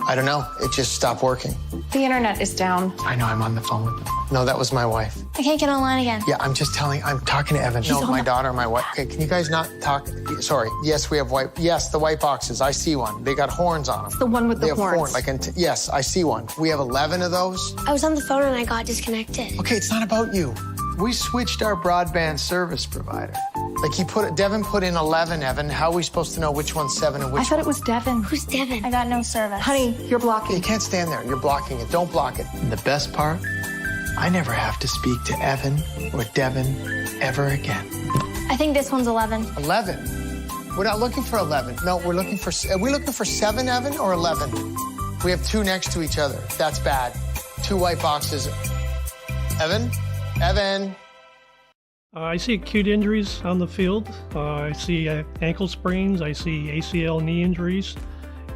I don't know. It just stopped working. The internet is down. I know, I'm on the phone with them. No, that was my wife. I can't get online again. Yeah, I'm talking to Evan. No, my daughter, my wife. Okay, can you guys not talk? Sorry. Yes, we have the white boxes. I see one. They got horns on them. It's the one with the horns. Yes, I see one. We have 11 of those. I was on the phone and I got disconnected. Okay, it's not about you. We switched our broadband service provider. Devin put in 11, Evan. How are we supposed to know which one's 7 and which I thought it was Devin. Who's Devin? I got no service. Honey, you're blocking. You can't stand there. You're blocking it. Don't block it. And the best part, I never have to speak to Evan or Devin ever again. I think this one's 11. 11? We're not looking for 11. No, are we looking for 7, Evan, or 11? We have 2 next to each other. That's bad. 2 white boxes. Evan? I see acute injuries on the field. I see ankle sprains. I see ACL knee injuries,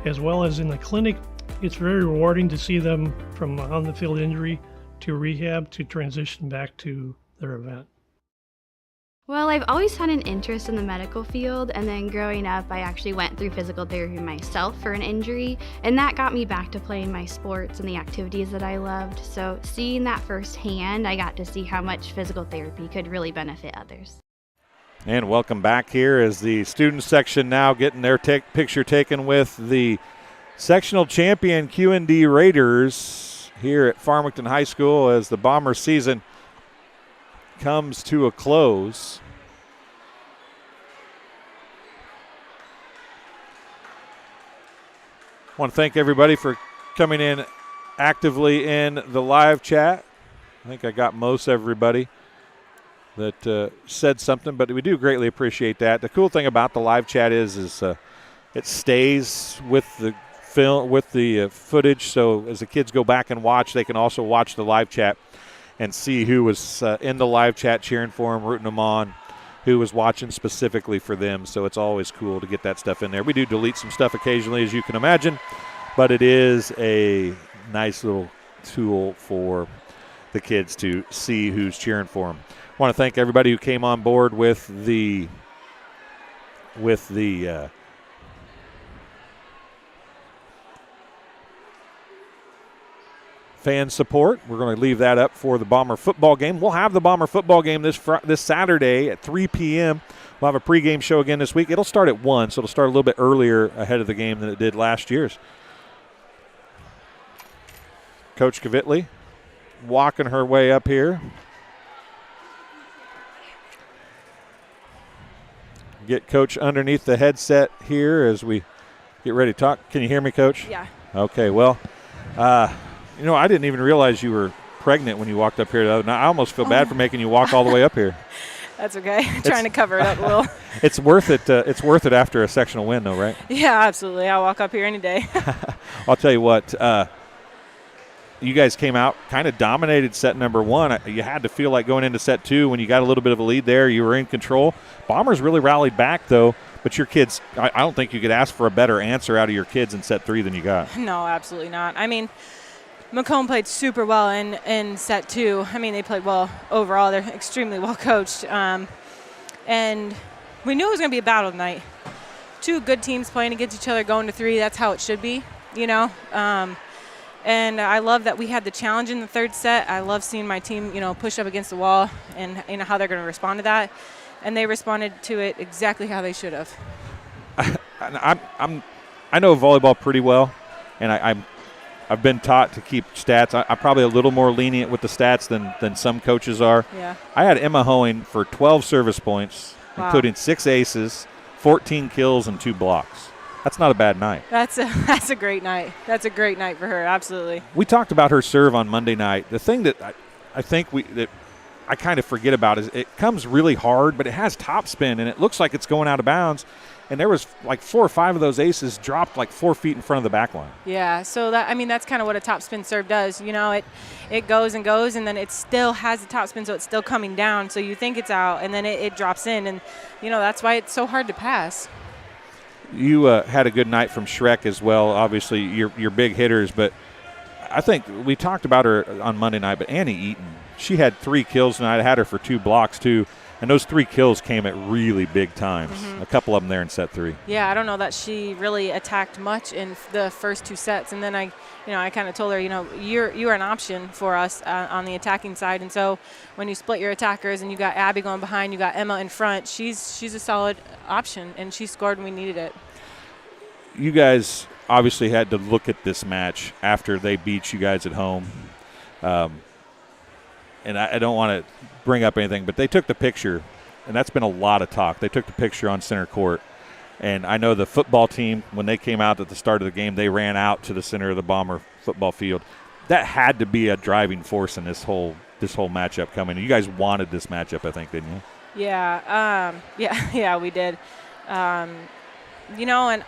as well as in the clinic. It's very rewarding to see them from on-the-field injury to rehab to transition back to their event. Well, I've always had an interest in the medical field, and then growing up, I actually went through physical therapy myself for an injury, and that got me back to playing my sports and the activities that I loved. So seeing that firsthand, I got to see how much physical therapy could really benefit others. And welcome back here as the student section now getting their picture taken with the sectional champion QND Raiders here at Farmington High School as the Bomber season comes to a close. I want to thank everybody for coming in actively in the live chat. I think I got most everybody that said something, but we do greatly appreciate that. The cool thing about the live chat is it stays with the film, with the footage, so as the kids go back and watch, they can also watch the live chat and see who was in the live chat cheering for them, rooting them on, who was watching specifically for them. So it's always cool to get that stuff in there. We do delete some stuff occasionally, as you can imagine, but it is a nice little tool for the kids to see who's cheering for them. I want to thank everybody who came on board with the fan support. We're going to leave that up for the Bomber football game. We'll have the Bomber football game this Saturday at 3 p.m. We'll have a pregame show again this week. It'll start at 1, so it'll start a little bit earlier ahead of the game than it did last year's. Coach Kvitley walking her way up here. Get Coach underneath the headset here as we get ready to talk. Can you hear me, Coach? Yeah. Okay, well, you know, I didn't even realize you were pregnant when you walked up here the other night. I almost feel bad for making you walk all the way up here. That's okay. Trying to cover it up a little. It's worth it. It's worth it after a sectional win, though, right? Yeah, absolutely. I'll walk up here any day. I'll tell you what. You guys came out, kind of dominated set number 1. You had to feel like going into set 2 when you got a little bit of a lead there. You were in control. Bombers really rallied back, though. But your kids, I don't think you could ask for a better answer out of your kids in set 3 than you got. No, absolutely not. I mean, Macomb played super well in set 2. I mean, they played well overall. They're extremely well coached. And we knew it was going to be a battle tonight. 2 good teams playing against each other, going to 3. That's how it should be, you know. And I love that we had the challenge in the third set. I love seeing my team, you know, push up against the wall and, you know, how they're going to respond to that. and they responded to it exactly how they should have. I know volleyball pretty well, and I've been taught to keep stats. I'm probably a little more lenient with the stats than some coaches are. Yeah. I had Emma Hoeing for 12 service points, including 6 aces, 14 kills, and 2 blocks. That's not a bad night. That's a great night. That's a great night for her, absolutely. We talked about her serve on Monday night. The thing that I think that I kind of forget about is it comes really hard, but it has topspin, and it looks like it's going out of bounds. And there was like 4 or 5 of those aces dropped like 4 feet in front of the back line. Yeah, so that's kind of what a topspin serve does. It goes and goes, and then it still has the topspin, so it's still coming down. So you think it's out, and then it drops in, and that's why it's so hard to pass. You had a good night from Shrek as well. Obviously, you're big hitters, but I think we talked about her on Monday night. But Annie Eaton, she had 3 kills tonight. I had her for 2 blocks too, and those 3 kills came at really big times. Mm-hmm. A couple of them there in set 3. Yeah, I don't know that she really attacked much in the first 2 sets, and then I kind of told her, you're an option for us on the attacking side, and so when you split your attackers and you got Abby going behind, you got Emma in front, she's a solid option, and she scored when we needed it. You guys obviously had to look at this match after they beat you guys at home, and I don't want to bring up anything, but they took the picture, and that's been a lot of talk. They took the picture on center court, and I know the football team, when they came out at the start of the game, they ran out to the center of the Bomber football field. That had to be a driving force in this whole matchup coming. You guys wanted this matchup, I think, didn't you? Yeah, yeah, we did. And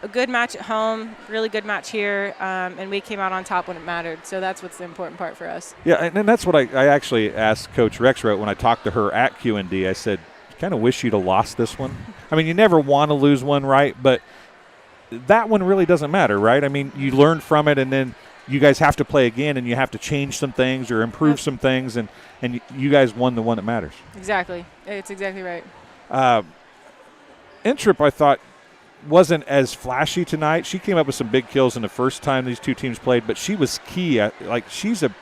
a good match at home, really good match here, and we came out on top when it mattered. So that's what's the important part for us. Yeah, and that's what I actually asked Coach Rexroth when I talked to her at Q&D. I said, kind of wish you'd have lost this one. I mean, you never want to lose one, right? But that one really doesn't matter, right? I mean, you learn from it, and then you guys have to play again, and you have to change some things or improve some things, and you guys won the one that matters. Exactly. It's exactly right. Intrip, I thought, wasn't as flashy tonight. She came up with some big kills in the first time these two teams played, but she was key. She's a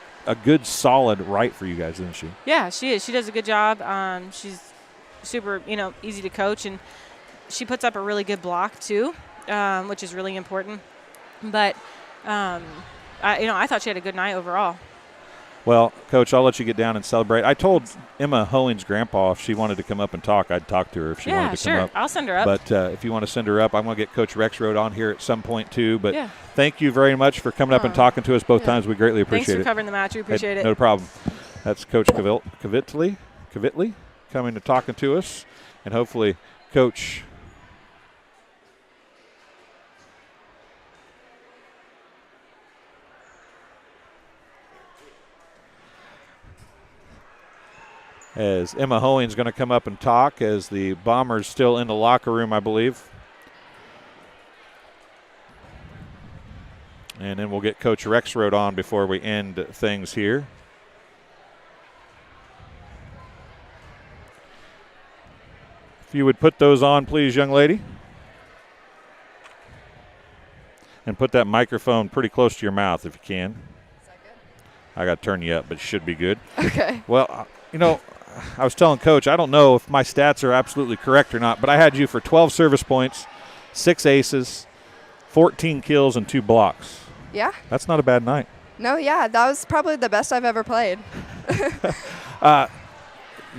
good, solid right for you guys, isn't she? Yeah, she is. She does a good job. She's super, easy to coach, and she puts up a really good block too, which is really important. But I thought she had a good night overall. Well, Coach, I'll let you get down and celebrate. I told Emma Hoeing's grandpa if she wanted to come up and talk, I'd talk to her if she wanted to come up. Yeah, sure. I'll send her up. But if you want to send her up, I'm going to get Coach Rexroth on here at some point too. But yeah. Thank you very much for coming up and talking to us both times. We greatly appreciate it. Thanks for covering the match. We appreciate it. No problem. That's Coach Kvitley coming to talking to us. And hopefully, Coach – as Emma Hoeing's going to come up and talk as the Bombers still in the locker room, I believe. And then we'll get Coach Rexroth on before we end things here. If you would put those on, please, young lady. And put that microphone pretty close to your mouth if you can. Is that good? I got to turn you up, but it should be good. Okay. Well, I was telling Coach, I don't know if my stats are absolutely correct or not, but I had you for 12 service points, 6 aces, 14 kills, and 2 blocks. Yeah. That's not a bad night. No, yeah, that was probably the best I've ever played.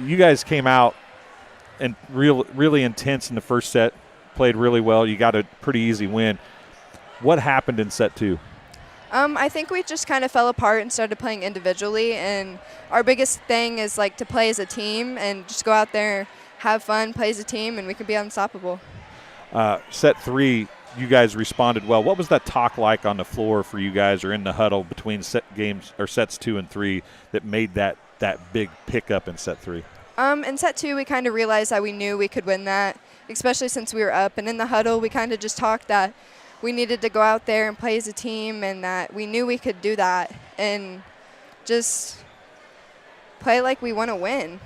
You guys came out and really intense in the first set, played really well. You got a pretty easy win. What happened in set 2? I think we just kind of fell apart and started playing individually, and our biggest thing is to play as a team and just go out there, have fun, play as a team, and we can be unstoppable. Set 3, you guys responded well. What was that talk like on the floor for you guys or in the huddle between sets 2 and 3 that made that big pickup in set 3? In set 2, we kind of realized that we knew we could win that, especially since we were up, and in the huddle, we kind of just talked that we needed to go out there and play as a team, and that we knew we could do that and just play like we want to win.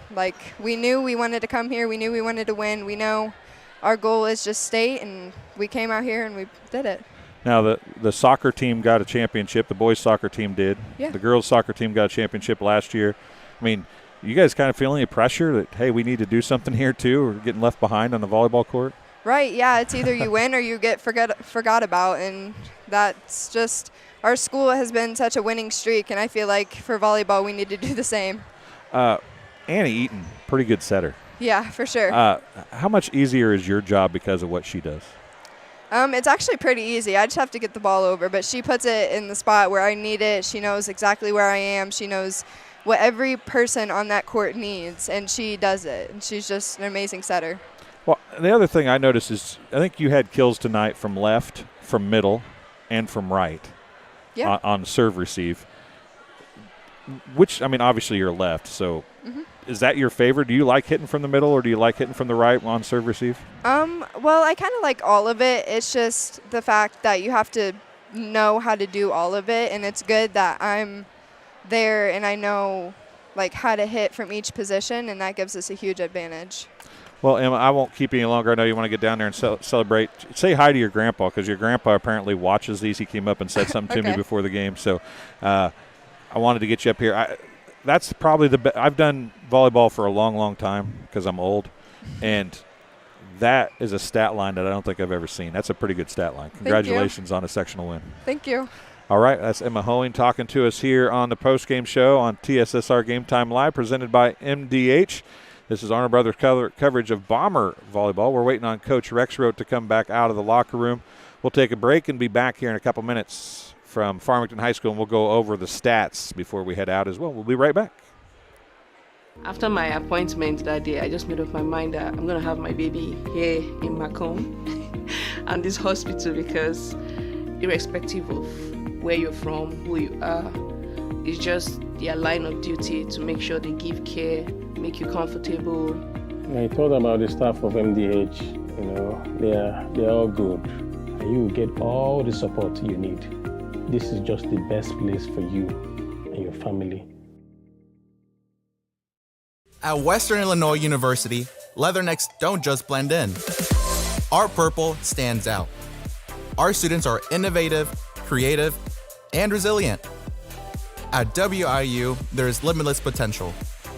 We knew we wanted to come here. We knew we wanted to win. We know our goal is just state, and we came out here and we did it. Now, the soccer team got a championship. The boys' soccer team did. Yeah. The girls' soccer team got a championship last year. I mean, You guys kind of feeling any pressure that, hey, we need to do something here too, or getting left behind on the volleyball court? Right, yeah, it's either you win or you get forgot about, and that's just our school has been such a winning streak, and I feel like for volleyball we need to do the same. Annie Eaton, pretty good setter. Yeah, for sure. How much easier is your job because of what she does? It's actually pretty easy. I just have to get the ball over, but she puts it in the spot where I need it. She knows exactly where I am. She knows what every person on that court needs, and she does it. And she's just an amazing setter. Well, the other thing I noticed is I think you had kills tonight from left, from middle, and from right on serve receive. Which, I mean, obviously you're left, so is that your favorite? Do you like hitting from the middle, or do you like hitting from the right on serve receive? Well, I kind of like all of it. It's just the fact that you have to know how to do all of it, and it's good that I'm there and I know like how to hit from each position, and that gives us a huge advantage. Well, Emma, I won't keep you any longer. I know you want to get down there and celebrate. Say hi to your grandpa, because your grandpa apparently watches these. He came up and said something to me before the game. So I wanted to get you up here. That's probably the best. I've done volleyball for a long, long time because I'm old. And that is a stat line that I don't think I've ever seen. That's a pretty good stat line. Congratulations on a sectional win. Thank you. All right, that's Emma Hoeing talking to us here on the postgame show on TSSR Game Time Live, presented by MDH. This is Arnold Brothers coverage of Bomber volleyball. We're waiting on Coach Rexroth to come back out of the locker room. We'll take a break and be back here in a couple minutes from Farmington High School, and we'll go over the stats before we head out as well. We'll be right back. After my appointment that day, I just made up my mind that I'm going to have my baby here in Macomb and this hospital, because irrespective of where you're from, who you are, it's just their line of duty to make sure they give care, make you comfortable. I thought about the staff of MDH. You know, they're all good. And you will get all the support you need. This is just the best place for you and your family. At Western Illinois University, leathernecks don't just blend in. Our purple stands out. Our students are innovative, creative, and resilient. At WIU, there is limitless potential,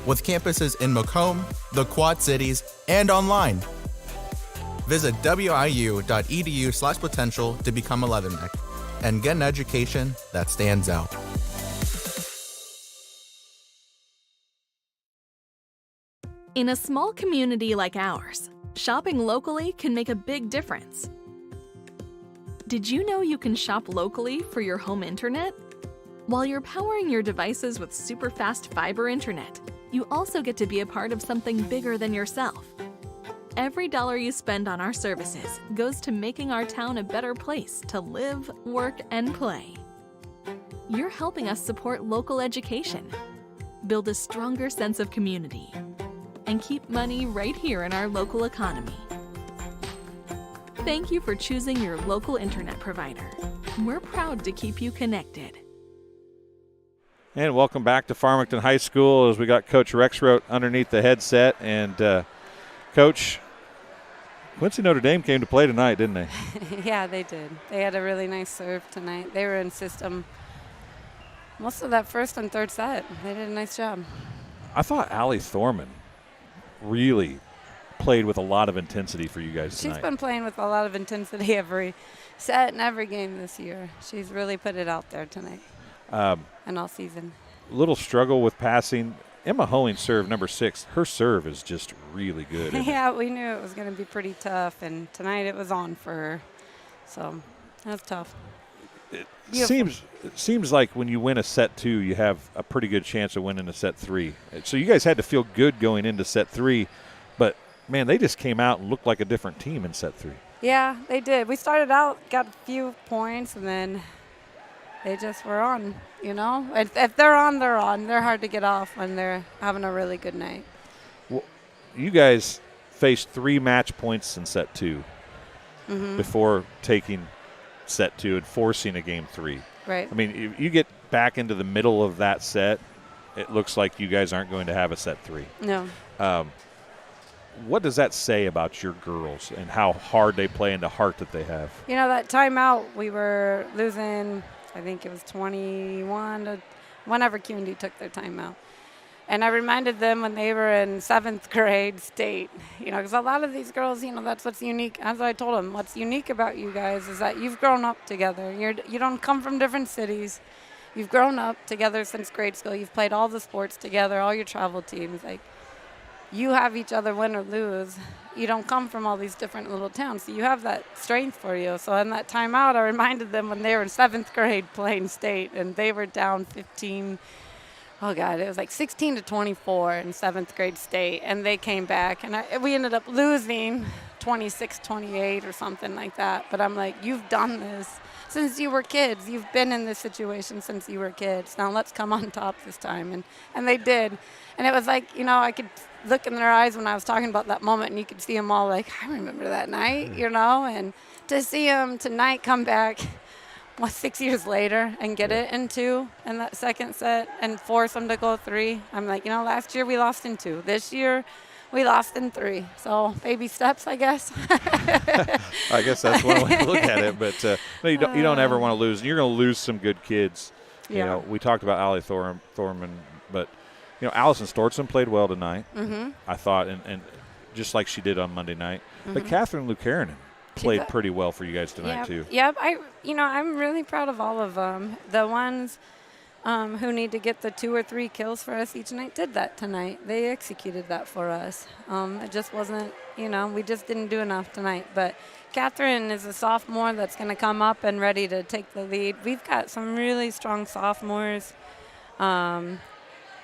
with campuses in Macomb, the Quad Cities, and online. Visit wiu.edu/potential to become a leatherneck and get an education that stands out. In a small community like ours, shopping locally can make a big difference. Did you know you can shop locally for your home internet? While you're powering your devices with super fast fiber internet, you also get to be a part of something bigger than yourself. Every dollar you spend on our services goes to making our town a better place to live, work, and play. You're helping us support local education, build a stronger sense of community, and keep money right here in our local economy. Thank you for choosing your local internet provider. We're proud to keep you connected. And welcome back to Farmington High School as we got Coach Rexroth underneath the headset. And Coach, Quincy Notre Dame came to play tonight, didn't they? Yeah, they did. They had a really nice serve tonight. They were in system most of that first and third set. They did a nice job. I thought Allie Thorman really played with a lot of intensity for you guys tonight. She's been playing with a lot of intensity every set and every game this year. She's really put it out there tonight and all season. Little struggle with passing. Emma Hoeing serve, number 6. Her serve is just really good. Yeah, we knew it was going to be pretty tough, and tonight it was on for her. So that's tough. It seems like when you win a set 2, you have a pretty good chance of winning a set 3. So you guys had to feel good going into set 3, but man, they just came out and looked like a different team in set 3. Yeah, they did. We started out, got a few points, and then they just were on, you know. If they're on, they're on. They're hard to get off when they're having a really good night. Well, you guys faced 3 match points in set 2 before taking set 2 and forcing a game 3. Right. I mean, if you get back into the middle of that set, it looks like you guys aren't going to have a set 3. No. What does that say about your girls and how hard they play and the heart that they have? You know, that timeout, we were losing, I think it was 21 to whenever QND took their timeout. And I reminded them when they were in 7th grade state, because a lot of these girls, that's what's unique. As I told them, what's unique about you guys is that you've grown up together. You don't come from different cities. You've grown up together since grade school. You've played all the sports together, all your travel teams. Like, you have each other win or lose. You don't come from all these different little towns, so you have that strength for you. So in that timeout, I reminded them when they were in 7th grade playing state, and they were down 15. Oh, God, it was like 16-24 in 7th grade state, and they came back, and we ended up losing 26-28 or something like that. But I'm like, you've done this since you were kids. You've been in this situation since you were kids. Now let's come on top this time. And they did. And it was like, I could look in their eyes when I was talking about that moment, and you could see them all like, I remember that night, and to see them tonight come back 6 years later and get it in 2 in that second set and force them to go 3. I'm like, last year we lost in 2. This year we lost in 3. So baby steps, I guess. I guess that's one way to look at it. But no, you don't ever want to lose. You're going to lose some good kids. Yeah. We talked about Allie Thorman, but Allison Stortson played well tonight. Mm-hmm. I thought, and just like she did on Monday night. Mm-hmm. But Catherine Lucanen played pretty well for you guys tonight too. Yep. I'm really proud of all of them. The ones who need to get the 2 or 3 kills for us each night did that tonight. They executed that for us. It just wasn't, we just didn't do enough tonight. But Catherine is a sophomore that's going to come up and ready to take the lead. We've got some really strong sophomores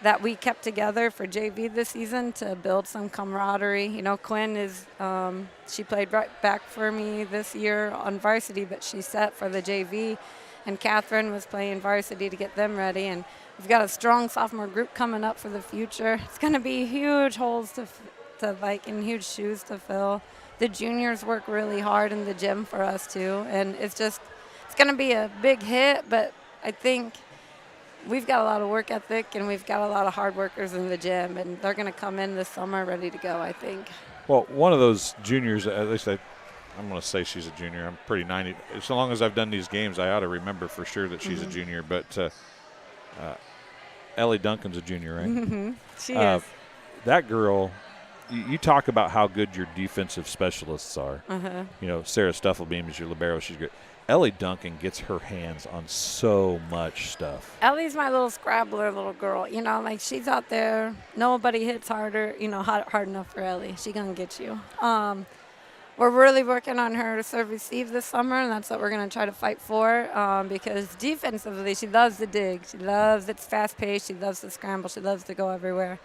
that we kept together for JV this season to build some camaraderie. Quinn is, she played right back for me this year on varsity, but she's set for the JV. And Catherine was playing varsity to get them ready. And we've got a strong sophomore group coming up for the future. It's going to be huge holes and huge shoes to fill. The juniors work really hard in the gym for us too. And it's going to be a big hit, but I think we've got a lot of work ethic, and we've got a lot of hard workers in the gym, and they're going to come in this summer ready to go, I think. Well, one of those juniors, at least I'm going to say she's a junior. I'm pretty 90. As long as I've done these games, I ought to remember for sure that she's a junior. But Ellie Duncan's a junior, right? Mm-hmm. She is. That girl, you talk about how good your defensive specialists are. Uh-huh. Sarah Stuffelbeam is your libero. She's good. Ellie Duncan gets her hands on so much stuff. Ellie's my little scrabbler little girl. She's out there. Nobody hits harder, hard enough for Ellie. She going to get you. We're really working on her serve receive this summer, and that's what we're going to try to fight for because defensively she loves the dig. She loves it's fast-paced. She loves the scramble. She loves to go everywhere.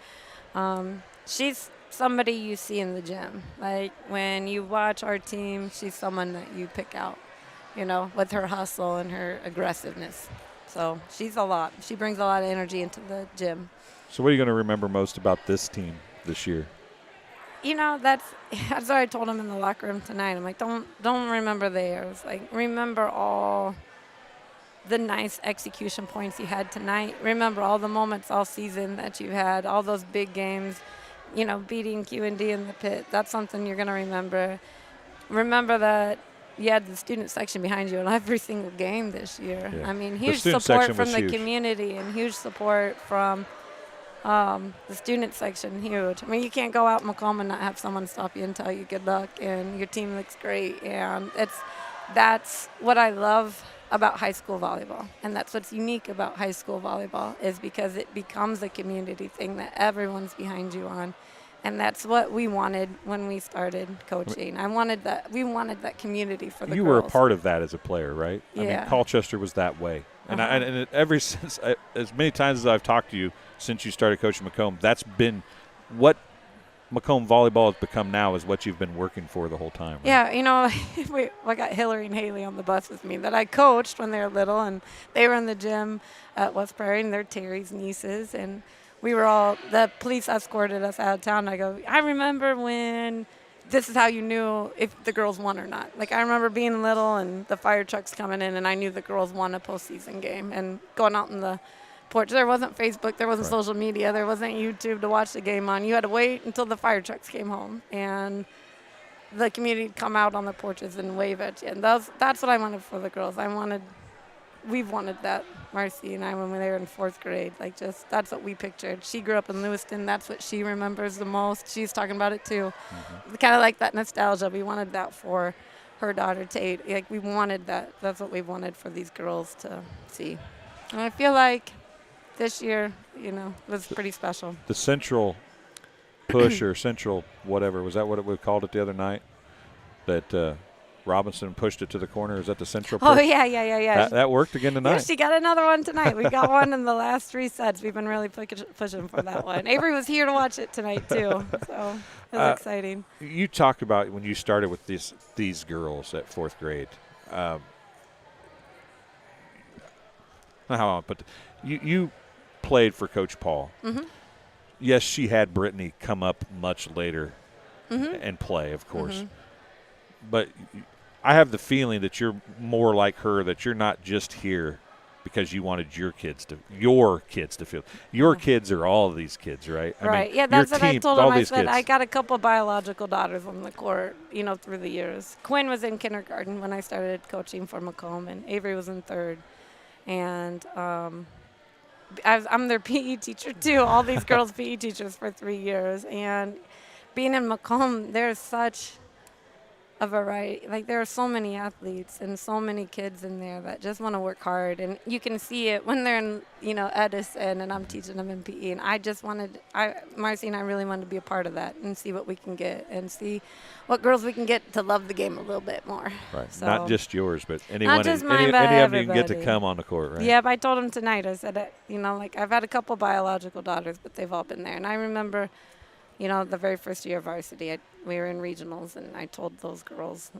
She's somebody you see in the gym. Like when you watch our team, she's someone that you pick out. With her hustle and her aggressiveness. So she's a lot. She brings a lot of energy into the gym. So what are you going to remember most about this team this year? That's what I told them in the locker room tonight. I'm like, don't remember theirs. Like, remember all the nice execution points you had tonight. Remember all the moments all season that you had, all those big games, beating Q&D in the pit. That's something you're going to remember. Remember that you had the student section behind you in every single game this year. Yeah. I mean, huge support from the huge. community and huge support from the student section, huge. I mean, you can't go out in Macomb and not have someone stop you and tell you good luck and your team looks great. And that's what I love about high school volleyball. And that's what's unique about high school volleyball is because it becomes a community thing that everyone's behind you on. And that's what we wanted when we started coaching. We wanted that community for the girls. You were a part of that as a player, right? Yeah. I mean, Colchester was that way. And ever since, as many times as I've talked to you since you started coaching Macomb, that's been what Macomb volleyball has become now is what you've been working for the whole time. Right? Yeah, I got Hillary and Haley on the bus with me that I coached when they were little, and they were in the gym at West Prairie, and they're Terry's nieces, and the police escorted us out of town. I go, I remember when this is how you knew if the girls won or not. Like, I remember being little and the fire trucks coming in, and I knew the girls won a postseason game. And going out in the porch, there wasn't Facebook, there wasn't social media, there wasn't YouTube to watch the game on. You had to wait until the fire trucks came home. And the community would come out on the porches and wave at you. And that's what I wanted for the girls. We've wanted that Marcy and I when we were in 4th grade. Like, just that's what we pictured. She grew up in Lewiston. That's what she remembers the most. She's talking about it too. Kind of like that nostalgia. We wanted that for her daughter Tate. Like, we wanted that. That's what we wanted for these girls to see. And I feel like this year, was pretty special. The Central push or Central whatever, was that what we called it the other night? That Robinson pushed it to the corner. Is that the Central push? Oh, yeah. That worked again tonight. Yeah, she got another one tonight. We got one in the last 3 sets. We've been really pushing for that one. Avery was here to watch it tonight, too. So it was exciting. You talked about when you started with these girls at 4th grade. But you played for Coach Paul. Yes, she had Brittany come up much later and play, of course. But I have the feeling that you're more like her, that you're not just here because you wanted your kids to feel. Your kids are all of these kids, right? Right. Yeah, that's what I told him. I said, I got a couple biological daughters on the court, through the years. Quinn was in kindergarten when I started coaching for Macomb, and Avery was in 3rd. And I'm their PE teacher, too. All these girls PE teachers for 3 years. And being in Macomb, there's such a variety. Like, there are so many athletes and so many kids in there that just want to work hard. And you can see it when they're in, Edison, and I'm teaching them in PE. And Marcy and I really wanted to be a part of that and see what we can get and see what girls we can get to love the game a little bit more. Right. So, not just yours, but anyone, just any mine, of them you can get to come on the court, right? Yeah, but I told them tonight, I said, I've had a couple biological daughters, but they've all been there. And I remember, the very first year of varsity, we were in regionals, and I told those girls,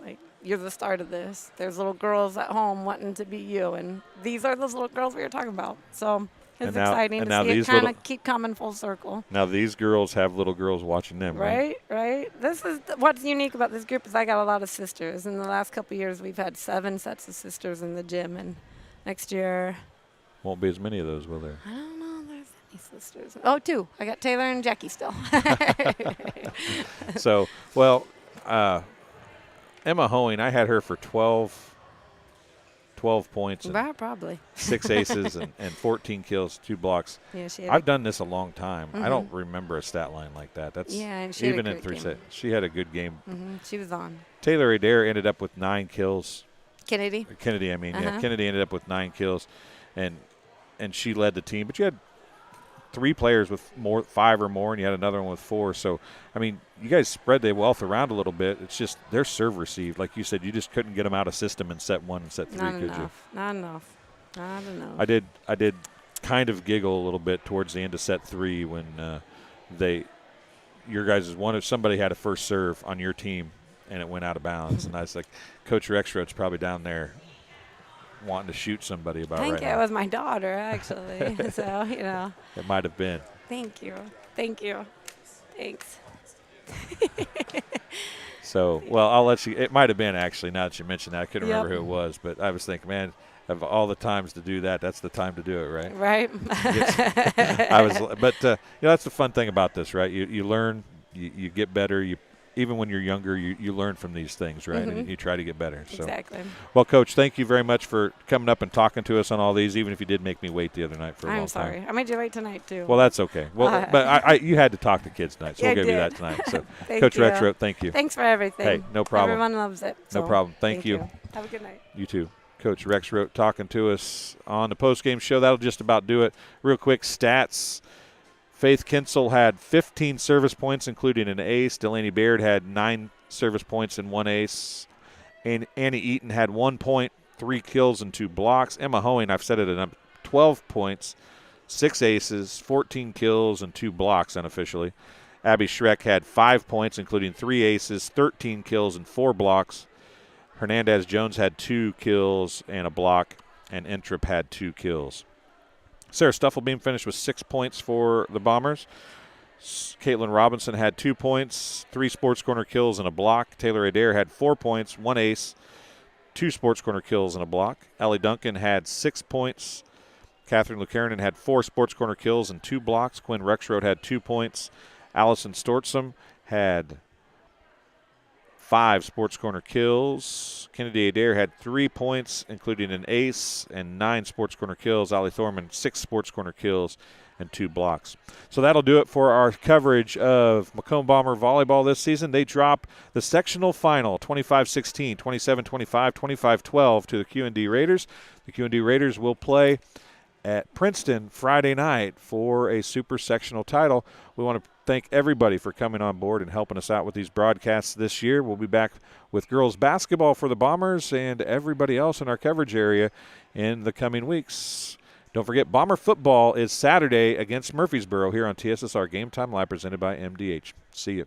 you're the start of this. There's little girls at home wanting to be you, and these are those little girls we were talking about. So it's exciting to see it kind of keep coming full circle. Now these girls have little girls watching them, right? Right. This is what's unique about this group is I got a lot of sisters. In the last couple of years, we've had 7 sets of sisters in the gym, and next year won't be as many of those, will there? I don't know. There's any sisters. Oh, 2. I got Taylor and Jackie still. So, Emma Hoeing, I had her for 12 points. Probably. 6 aces and 14 kills, 2 blocks. Yeah, I've done this a long time. I don't remember a stat line like that. That's and she even had a in 3 game. sets. She had a good game. She was on. Taylor Adair ended up with 9 kills. Kennedy, yeah. Kennedy ended up with 9 kills, and she led the team. But you had 3 players with 5 or more, and you had another one with 4. So, you guys spread the wealth around a little bit. It's just their serve received. Like you said, you just couldn't get them out of system in set 1 and set 3, could you? Not enough. I did kind of giggle a little bit towards the end of set 3 when your guys' somebody had a first serve on your team, and it went out of bounds. And I was like, Coach Rexroth's probably down there wanting to shoot somebody about right now. I think it was my daughter, actually. So, It might have been. Thank you. Thanks. So, I'll let you. It might have been, actually, now that you mentioned that. I couldn't remember who it was, but I was thinking, man, of all the times to do that, that's the time to do it, right? Right. That's the fun thing about this, right? You learn, you get better, even when you're younger, you learn from these things, right? And you try to get better. So. Exactly. Well, Coach, thank you very much for coming up and talking to us on all these, even if you did make me wait the other night for a long time. I'm sorry. I made you wait tonight, too. Well, that's okay. Well, but you had to talk to kids tonight, so we'll give you that tonight. So, Coach Rexroth, thank you. Thanks for everything. Hey, no problem. Everyone loves it. No problem. Thank you. Have a good night. You too. Coach Rexroth talking to us on the postgame show. That'll just about do it. Real quick stats. Faith Kinsel had 15 service points, including an ace. Delaney Baird had 9 service points and 1 ace. And Annie Eaton had 1 point, 3 kills, and 2 blocks. Emma Hoeing, I've said it enough, 12 points, 6 aces, 14 kills, and 2 blocks unofficially. Abby Schreck had 5 points, including 3 aces, 13 kills, and 4 blocks. Hernandez-Jones had 2 kills and a block, and Entrip had 2 kills. Sarah Stuffelbeam finished with 6 points for the Bombers. Caitlin Robinson had 2 points, 3 sports corner kills and a block. Taylor Adair had 4 points, 1 ace, 2 sports corner kills and a block. Allie Duncan had 6 points. Catherine Lucanen had 4 sports corner kills and 2 blocks. Quinn Rexroth had 2 points. Allison Stortzum had 5 Sports Corner kills. Kennedy Adair had 3 points, including an ace, and 9 Sports Corner kills. Ollie Thorman, 6 Sports Corner kills and 2 blocks. So that'll do it for our coverage of Macomb Bomber volleyball this season. They drop the sectional final, 25-16, 27-25, 25-12 to the Q&D Raiders. The Q&D Raiders will play at Princeton Friday night for a super sectional title. We want to thank everybody for coming on board and helping us out with these broadcasts this year. We'll be back with girls basketball for the Bombers and everybody else in our coverage area in the coming weeks. Don't forget, Bomber football is Saturday against Murfreesboro here on TSSR Game Time Live, presented by MDH. See you.